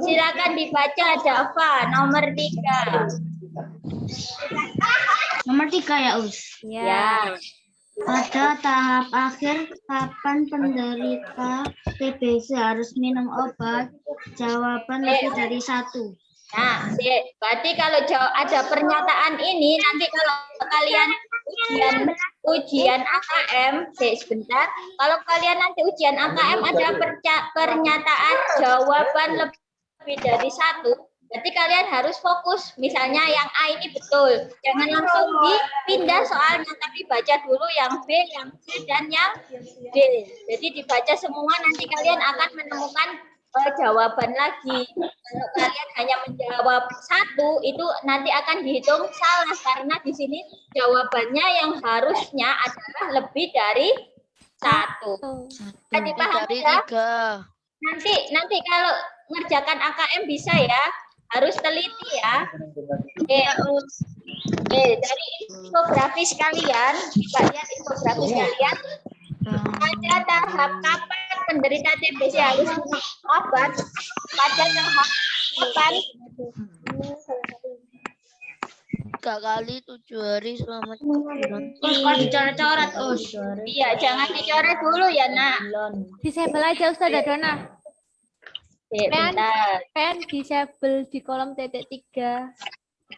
Silakan dibaca Dava, nomor 3. Nomor 3 ya, Us. Ya. Pada tahap akhir, kapan penderita TBC harus minum obat? Jawaban lebih dari 1. Nah, berarti kalau ada pernyataan ini, nanti kalau kalian ujian AKM, sebentar. Kalau kalian nanti ujian AKM ada pernyataan jawaban lebih dari 1. Berarti kalian harus fokus. Misalnya yang A ini betul. Jangan langsung dipindah soalnya, tapi baca dulu yang B, yang C, dan yang D. Jadi dibaca semua, nanti kalian akan menemukan jawaban lagi. Kalau kalian hanya menjawab 1, itu nanti akan dihitung salah. Karena di sini jawabannya yang harusnya adalah lebih dari 1. Jadi paham ya? Nanti kalau ngerjakan AKM bisa ya. Harus teliti ya. Dari infografis kalian, infografis kalian, pada tahap kapan penderita TBC harus minum obat? Pada tahap kapan? 3 kali 7 hari selama 3 bulan. Kok dicoret-coret, Us? Iya, jangan dicoret dulu ya, Nak. Disable aja Ustazah Dona. Bentar. Pen disable di kolom titik 3.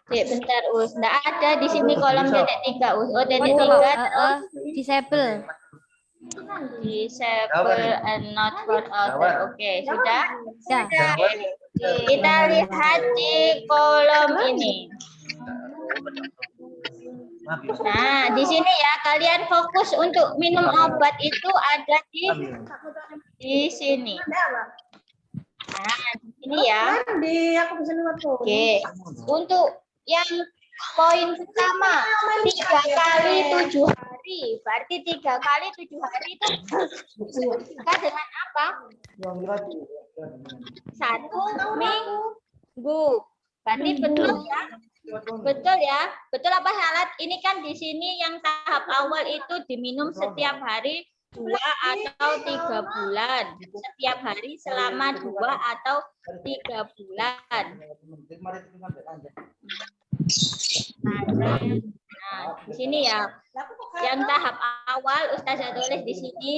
Bentar, Us. Nggak ada di sini kolom titik 3, Us. Oh, titik 3 Disable. Disable and not for other. Oke, sudah? Ya. Kita lihat di kolom ini. Nah, di sini ya, kalian fokus untuk minum obat itu ada di sini. Nah, ini ya. Oke. Untuk yang poin pertama, 3 kali 7 hari. Berarti 3 kali 7 hari itu buka dengan apa? 1 minggu. Berarti betul ya? Betul ya? Betul apa salah? Ini kan di sini yang tahap awal itu diminum setiap hari 2 atau 3 bulan. Setiap hari selama 2 atau 3 bulan. Nah, di sini ya. Yang tahap awal Ustazah tulis di sini.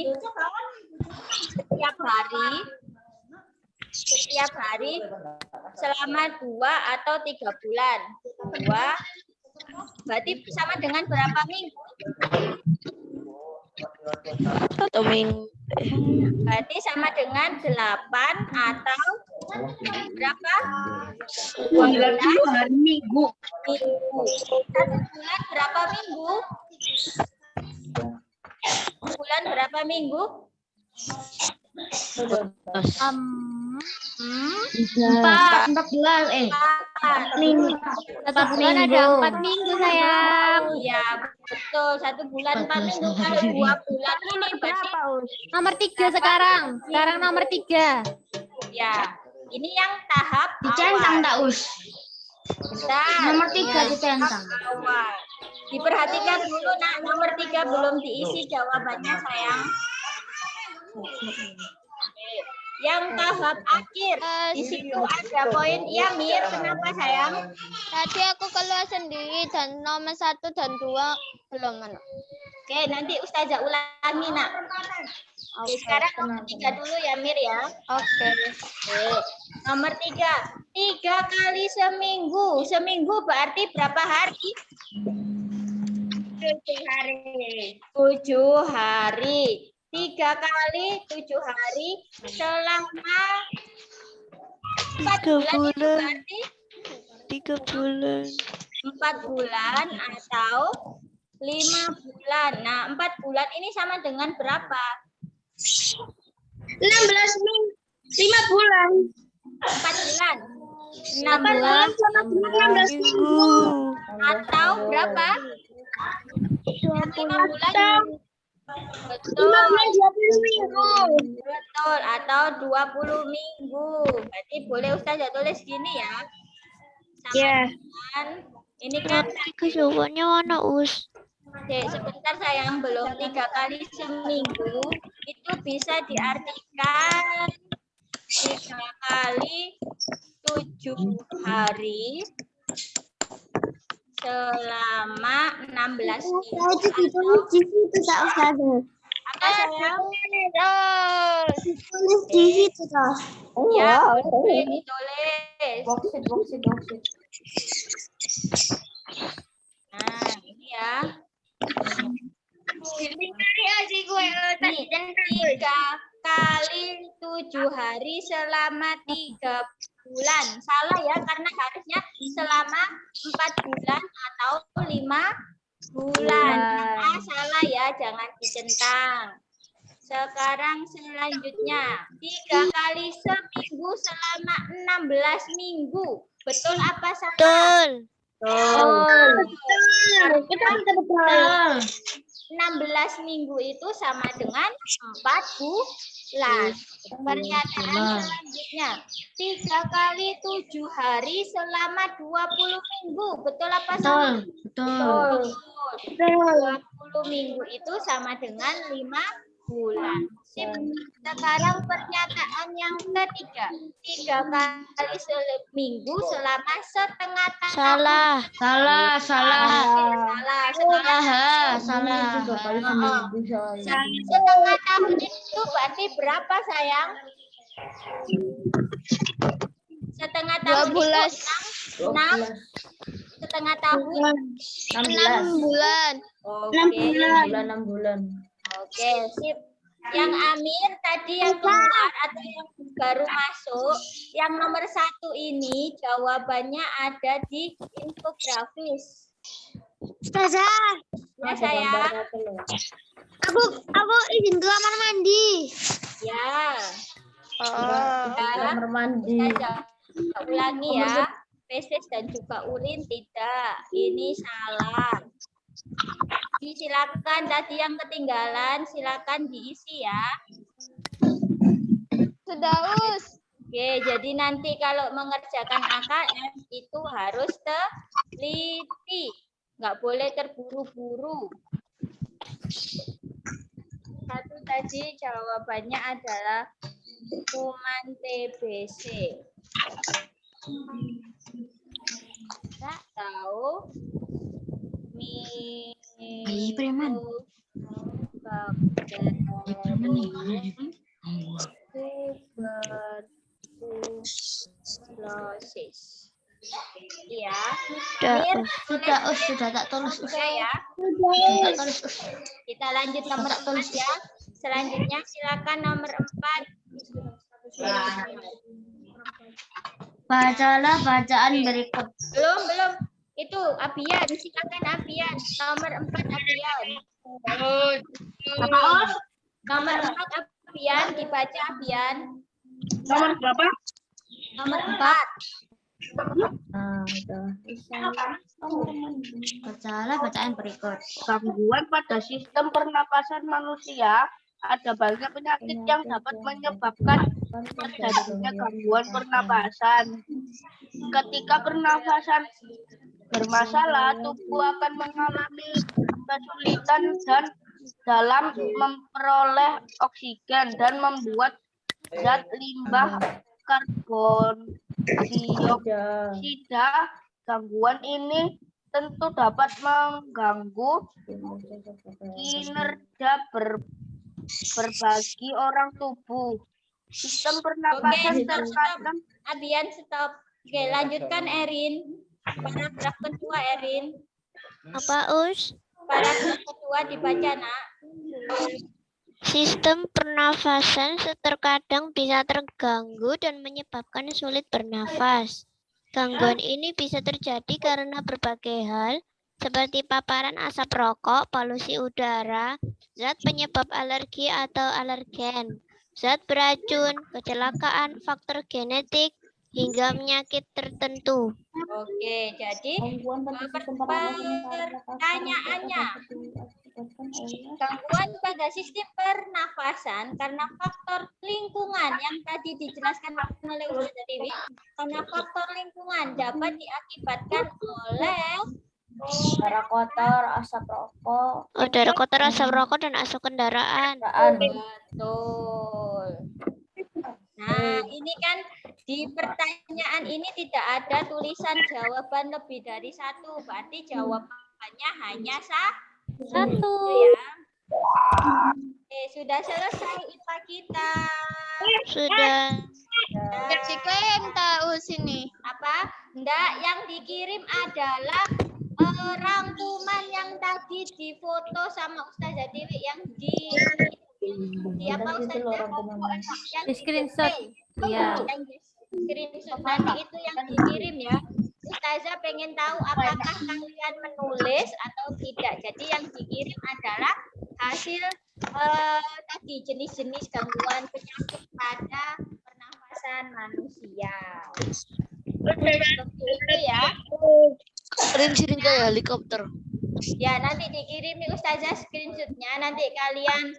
Setiap hari selama 2 atau 3 bulan. 2 berarti sama dengan berapa minggu? 1 minggu. Berarti sama dengan 8 atau berapa? 20 hari minggu. Minggu. 1 bulan berapa minggu? Bulan berapa minggu? 14 minggu. 1 bulan ada 4 minggu sayang. Iya, betul. 1 bulan 4 minggu. Kalau 2 bulan ini berarti Nomor 3 sekarang. Sekarang nomor 3. ya. Ini yang tahap Dicentang awal. tak us? Bentar. Nomor 3 dicentang. Awal. Diperhatikan dulu nak, nomor 3 belum diisi jawabannya sayang. Yang tahap akhir di situ ada poin iya Mir, kenapa sayang? Tadi aku keluar sendiri dan nomor 1 dan 2 belum. Oke, nanti Ustazah ulangi nak. Oke, sekarang nomor 3 dulu ya Mir ya. Oke. Oke. Nomor 3, 3 kali seminggu. Seminggu berarti berapa hari? 7 hari. 7 hari. 3 kali 7 hari selama 4 bulan. Itu berarti 3 bulan. 4 bulan atau 5 bulan. Nah, 4 bulan ini sama dengan berapa? 16 minggu. 5 bulan. 4 bulan. 6 bulan. 16 minggu. Atau berapa? 5 bulan. Betul. 20 minggu. Betul. Atau 20 minggu. Berarti boleh Ustazah tulis gini ya. Sama dengan ini kan Jawabannya mana us? Dek, sebentar sayang, belum 3 kali seminggu itu bisa diartikan 3 kali 7 hari selama 16 minggu. Di situ tak Ustazah. Apa sayang? Tulis di situ tak. Ya, boleh ditulis. Nah, ini ya. Ini 3 kali 7 hari selama 3 bulan. Salah ya, karena harusnya selama 4 bulan atau 5 bulan. Nah, salah ya, jangan dicentang. Sekarang selanjutnya, 3 kali seminggu selama 16 minggu. Betul apa salah? Betul. Betul. 16 minggu itu sama dengan 4 bulan. Pernyataan selanjutnya, 3 kali 7 hari selama 20 minggu. Betul apa salah? Betul. Betul. 20 minggu itu sama dengan 5 bulan. Sip. Sekarang pernyataan yang ketiga, 3 kali seminggu selama setengah tahun. Salah. Salah. Salah. Setengah tahun itu berarti berapa sayang? Setengah tahun 12. itu 6 setengah tahun. 6 bulan. Oke. 6 bulan. Oke, sip. Yang Amir tadi yang keluar atau yang baru masuk, yang nomor 1 ini jawabannya ada di infografis. Ustazah, Ya sayang. aku izin ke kamar mandi. Ya. Kamar mandi. Saya ulangi ya. Feses dan juga urin tidak. Ini salah. Silakan tadi yang ketinggalan, silakan diisi ya. Sudah us. Oke, jadi nanti kalau mengerjakan AKM itu harus teliti, nggak boleh terburu-buru. 1 Jadi jawabannya adalah kuman TBC. Tahu preman. Tuberkulosis. Iya. Sudah, Mir, Sudah tak tulis. sudah ya. Kita lanjut nomor 4 ya. Selanjutnya silakan nomor 4. Bacalah bacaan berikut. Belum. Itu Abian, silakan Abian. Nomor 4 Abian. Nomor 4 Abian, dibaca Abian. Nomor berapa? Nomor 4. Bacalah bacaan berikut. Gangguan pada sistem pernapasan manusia. Ada banyak penyakit yang dapat menyebabkan terjadinya gangguan pernapasan. Ketika pernapasan bermasalah, tubuh akan mengalami kesulitan dalam memperoleh oksigen dan membuat zat limbah karbon dioksida. Gangguan ini tentu dapat mengganggu kinerja berbagi orang tubuh. Sistem pernapasan terkadang. Abian stop. Oke, lanjutkan Erin. Paragraf kedua Erin. Apa, Us? Paragraf kedua dibaca, Nak. Sistem pernafasan terkadang bisa terganggu dan menyebabkan sulit bernafas. Gangguan ini bisa terjadi karena berbagai hal, seperti paparan asap rokok, polusi udara, zat penyebab alergi atau alergen, zat beracun, kecelakaan, faktor genetik, hingga penyakit tertentu. Oke, jadi pertanyaannya, gangguan pada sistem pernafasan karena faktor lingkungan yang tadi dijelaskan oleh Ustazah Dewi, karena faktor lingkungan dapat diakibatkan oleh Udara kotor, asap rokok. Udara kotor, asap rokok, dan asap kendaraan. Betul. Nah, ini kan di pertanyaan ini tidak ada tulisan jawaban lebih dari 1. Berarti jawabannya hanya satu ya. Oke, sudah selesai IPA kita. Sudah. Dikirim tahu sini. Apa? Enggak, yang dikirim adalah rangkuman yang tadi difoto sama Ustazah Dewi yang di apa Ustazah? Yang Di screenshot. Iya. Yang di screenshot nanti itu yang dikirim ya. Ustazah pengen tahu apakah kalian menulis atau tidak. Jadi yang dikirim adalah hasil tadi jenis-jenis gangguan penyakit pada pernafasan manusia. Seperti itu ya. Sering kayak helikopter. Ya, nanti dikirimi Ustazah screenshotnya. Nanti kalian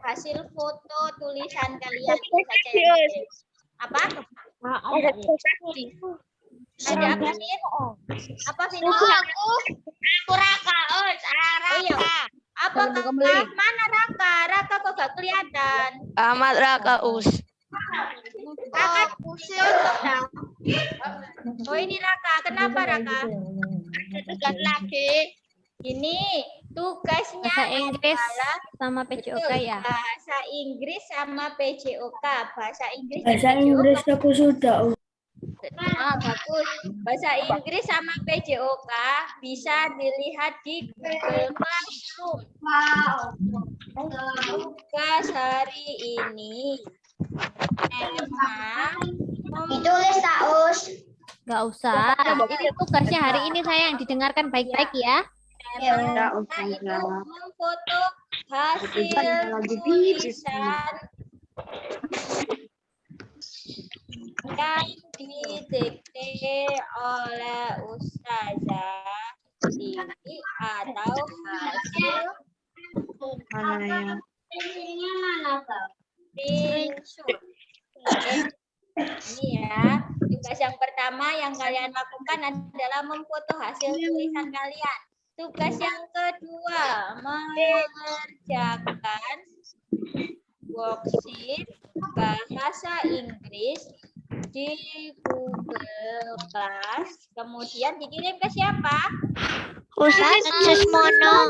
hasil foto tulisan kalian saja yang dikirim. Apa? Ada apa, Fin? Apa, Fin? Aku Raka. Oh iya. Apa mana Raka? Raka kok gak kelihatan? Amat Raka, Us. Raka contoh dong. Oh ini Raka. Kenapa Raka? Tugas lagi. Ini tugasnya Bahasa Inggris adalah sama PJOK ya. bahasa Inggris sama PJOK. Bahasa Inggris. aku sudah. Bagus. Bahasa Inggris sama PJOK bisa dilihat di Google Classroom. Tugas hari ini Emma Ditulis tak, Us? Nggak usah. Itu tugasnya hari ini saya yang didengarkan baik-baik ya. itu memfoto hasil tulisan yang didikte oleh Ustazah Dewi atau hasil screenshot. Ini ya, tugas yang pertama yang kalian lakukan adalah memfoto hasil tulisan kalian. Tugas yang kedua, mengerjakan boksit bahasa Inggris di Google Class, kemudian dikirim ke siapa? Ustaz Susmono.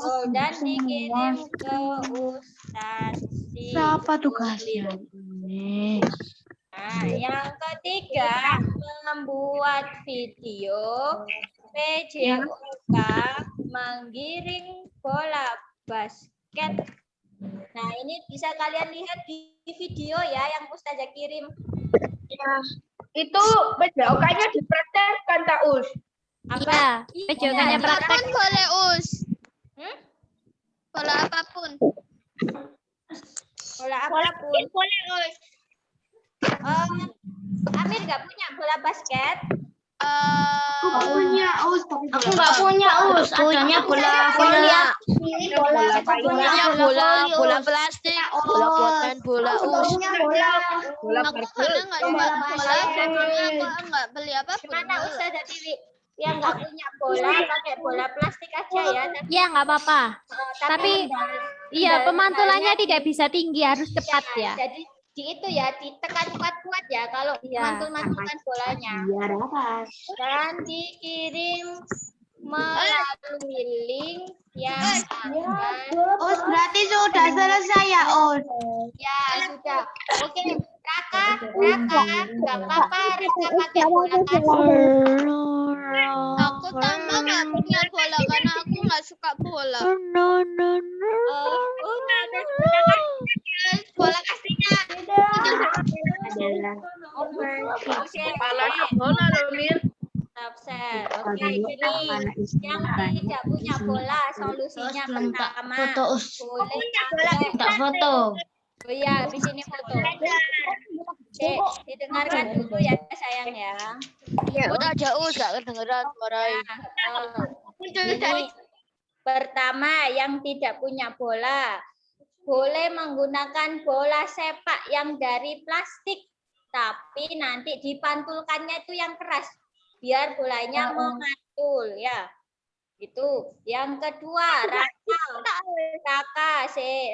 Oh, dan dikirim ke Ustaz Siapa tugasnya? Nah, yang ketiga, membuat video PJOK menggiring bola basket. Nah, ini bisa kalian lihat di video ya yang Ustazah kirim. Itu PJOK-nya dipraktekkan, Tak Us. Iya, PJOK-nya praktek. Apapun boleh, Us. Hmm? Bola apapun. Bola apapun. Boleh, Us. Amir nggak punya bola basket? Punya Us, tapi Aku nggak punya Us, adanya bola bola plastik, bola buatan bola, Us. Bola Aku karena nggak suka bola, makanya aku nggak beli apa Gimana Ustazah Tiwi? Yang nggak punya bola pakai bola plastik aja ya. Tapi, Ya nggak apa-apa. Tapi iya, pemantulannya tidak bisa tinggi, harus cepat ya. Jadi di itu ya ditekan kuat-kuat ya kalau mantul-mantulkan bolanya. Dan dikirim melalui link yang ada. Us berarti sudah selesai ya Us. Ya sudah. Oke, Raka, nggak apa-apa Raka pakai bola kaki. Aku tambah nggak punya bola karena aku nggak suka bola. Bola kasihnya. bola loh, Mir. Tafsir. Oke, ini yang tidak punya bola solusinya pertama boleh pakai. foto. Oh iya, di sini foto. Oke, didengarkan dulu ya sayang ya. Udah jauh nggak kedengeran suaranya. Ini pertama yang tidak punya bola boleh menggunakan bola sepak yang dari plastik, tapi nanti dipantulkannya itu yang keras biar bolanya memantul ya. Itu. Yang kedua,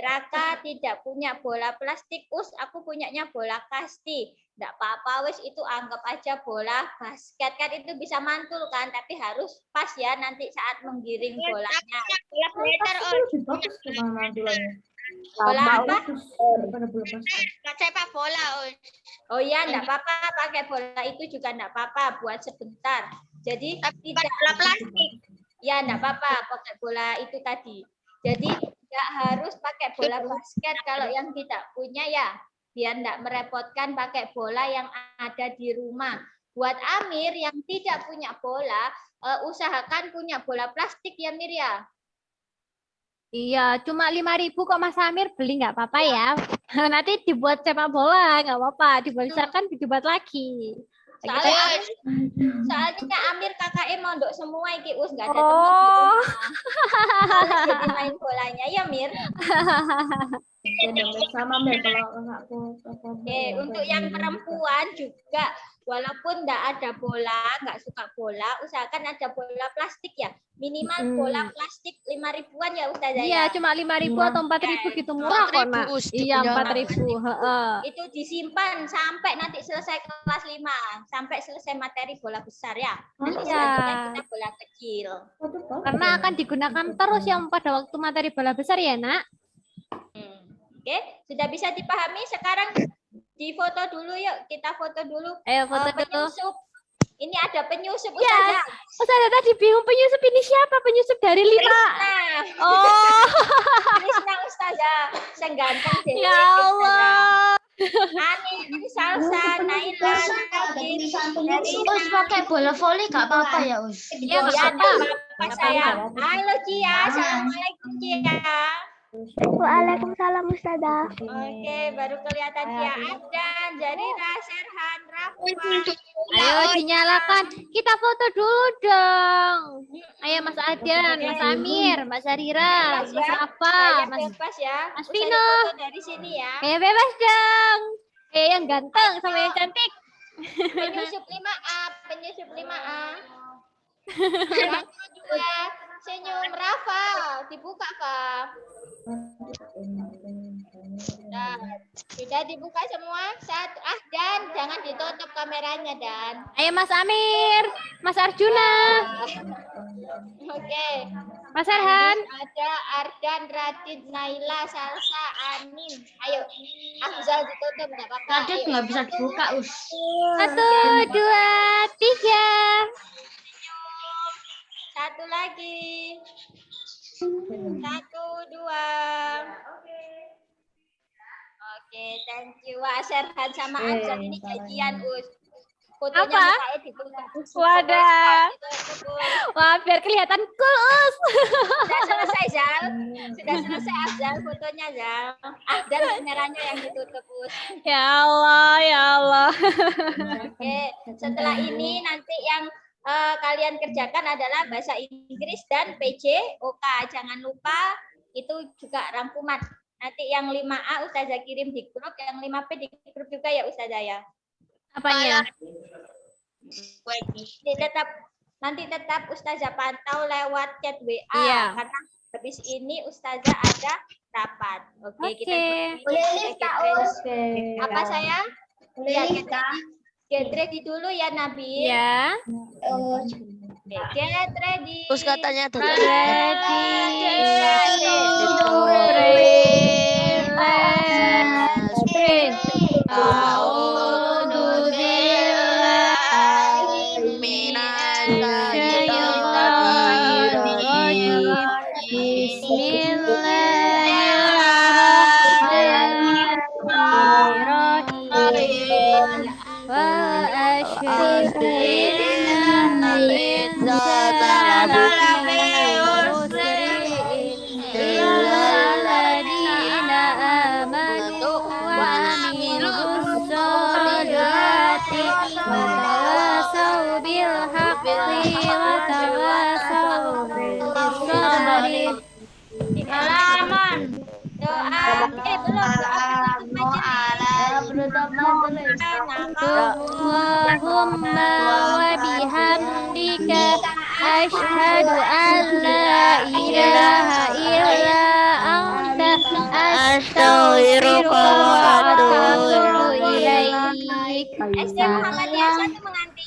Raka tidak punya bola plastik. Aku punyanya bola kasti. Enggak apa-apa wis, itu anggap aja bola basket, kan itu bisa mantul kan, tapi harus pas ya nanti saat menggiring bolanya. Bola apa? Sepak bola, Us. Oh ya, enggak apa-apa pakai bola itu juga enggak apa-apa buat sebentar. Jadi tidak Bola plastik. ya enggak apa-apa pakai bola itu tadi. Jadi enggak harus pakai bola basket kalau yang tidak punya ya. Biar enggak merepotkan pakai bola yang ada di rumah. Buat Amir yang tidak punya bola, usahakan punya bola plastik ya Mir ya. Iya, cuma 5.000 kok Mas Amir, beli nggak apa-apa ya. Nanti dibuat sepak bola, nggak apa-apa. Dibuat lagi. Soalnya Amir KKM mondok semua iki Us, nggak ada teman di Oh, rumah. Males jadi main bolanya ya Mir. Sama Mir kalau aku. Oke, untuk yang perempuan juga walaupun nggak ada bola, nggak suka bola, usahakan ada bola plastik ya. Minimal bola plastik 5.000-an ya Ustazah iya, ya. cuma 5.000 atau 4.000 gitu, murah kok, Nak. Iya, 4.000. Heeh. Itu disimpan sampai nanti selesai kelas 5, sampai selesai materi bola besar ya. Nanti Iya. selanjutnya kita bola kecil. Karena akan digunakan terus yang pada waktu materi bola besar ya, Nak. Oke, sudah bisa dipahami. Sekarang di foto dulu yuk, kita foto dulu. Ayo foto dulu. Penyusup. Ini ada penyusup Ya, Ustazah. Ustazah tadi bingung penyusup ini siapa? Penyusup dari 5. Nah, Oh, Krisna Ustazah, yang ganteng deh. ya Allah. Ani, Salsa, Naila, Nadine, Us pakai bola voli nggak apa-apa ya Us. Ya, nggak Ya, apa-apa. sayang. Halo Cia, assalamualaikum Cia. Waalaikumsalam Ustazah. Oke, baru kelihatan Cia. Adnan, Jarira, Serhan, Rafa. Ayo dinyalakan. Kita foto dulu dong. Ayo Mas Adnan, Mas Amir, Mbak Sarira, Mas Rafa, Mas Bebas ya. Mas Usah Vino. difoto dari sini ya. bebas dong. Yang ganteng sama yang cantik. Penyusup 5A, penyusup 5A. Yang kedua, senyum Rafa, dibuka Kak. Nah, sudah dibuka semua? Satu. Dan jangan ditutup kameranya, Dan. Ayo Mas Amir, Mas Arjuna, Oke. Mas Erhan. Ada Ardan, Radit, Naila, Salsa, Anin. Ayo. Afzal ditutup, nggak apa-apa. Radit Ayo. nggak bisa dibuka, Us. 1, 2, 3. Satu lagi. 1, 2. Oke, thank you. Wah, Serhan sama Afzal ini gajian, Us. Fotonya Apa? mukanya dibuka. Wadah. Wah, biar kelihatan cool, Us. Sudah selesai, Zal. Sudah selesai, Afzal, fotonya, Zal. Dan kameranya yang ditutup, Us. Ya Allah, ya Allah. Oke, setelah ini nanti yang kalian kerjakan adalah bahasa Inggris dan PJOK. Jangan lupa itu juga rangkuman. Nanti yang 5A Ustazah kirim di grup, yang 5P di grup juga ya Ustazah ya. Apanya? Nanti tetap Ustazah pantau lewat chat WA. Iya. Karena habis ini Ustazah ada rapat. Oke, kita apa saya? Ya, get ready dulu ya Nabi. Ya. Get ready. Terus katanya ada Allahumma wa bihamdika asyhadu an la ilaha illa anta astaghfiruka wa atubu ilaik. SD Muhammadiyah 1 menganti.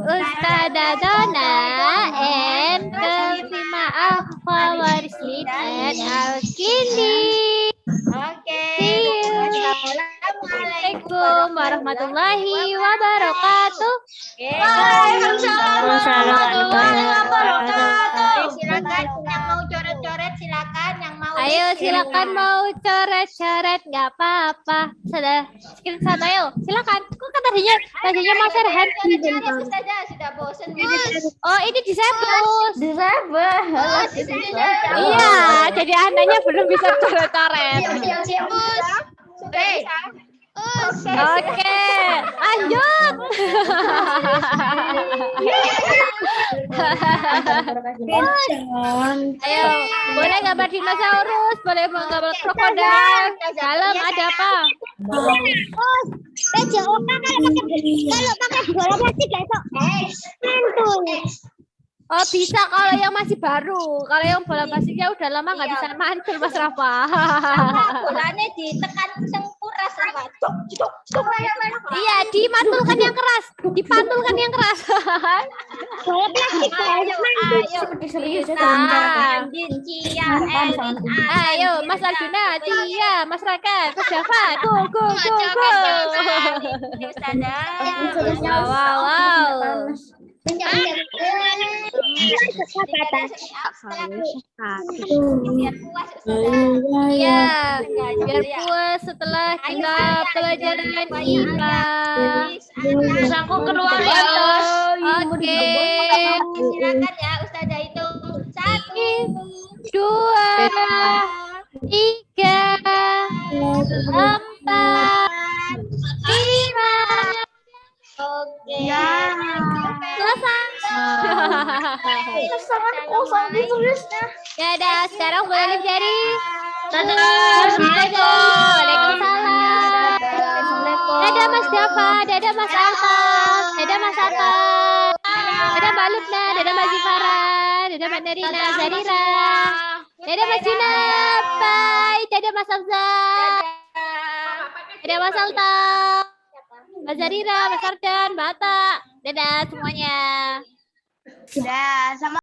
Ustazah Dona and Kalima Al-Fawarsid and Al-Kindi. Oke. Assalamualaikum warahmatullahi wabarakatuh. Silakan yang mau coret-coret silakan, yang mau Ayo silakan mau coret-coret nggak apa-apa. Sudah screenshot ayo silakan. Kok kan tadinya Mas Erhan. Sudah bosen. Oh ini disable. Iya, jadi anaknya belum bisa coret-coret. Oke, lanjut. Ayo, boleh gambar dinosaurus, boleh gambar krokodil. Dalam ada apa? PJOK kalau pakai bola plastik ya itu mantul. Oh bisa kalau yang masih baru. Kalau yang bola plastiknya udah lama nggak bisa mantul Mas Rafa. Bolanya ditekan sengkuras Rafa. Iya, dimantulkan yang keras, dipantulkan yang keras. Bola plastik Andin, Cia, Elin, Ayo, Mas Arjuna, Cia, Mas Raka, Mas Java, go. Wow. Biar puas Iya, biar puas setelah kita pelajaran IPA. Terus aku keluar ya, Us. Oke. Silakan ya Ustazah hitung 1, 2, 3, 4, 5. Oke. Selesai. Sangat kosong ditulisnya. Dadah, sekarang boleh lift jari. Dadah. Assalamualaikum. Waalaikumsalam. Dadah Mas Dava, dadah Mas Altas, dadah Mas Atas, dadah Mbak Lubna, dadah Mbak Zifara, dadah Mbak Nerina, Zarira, dadah Mas Juna, bye, dadah Mas Afzal, dadah Mas Alta, Mbak Zarira, Mas Ardan, Mbak Ata, dadah semuanya. Sudah sama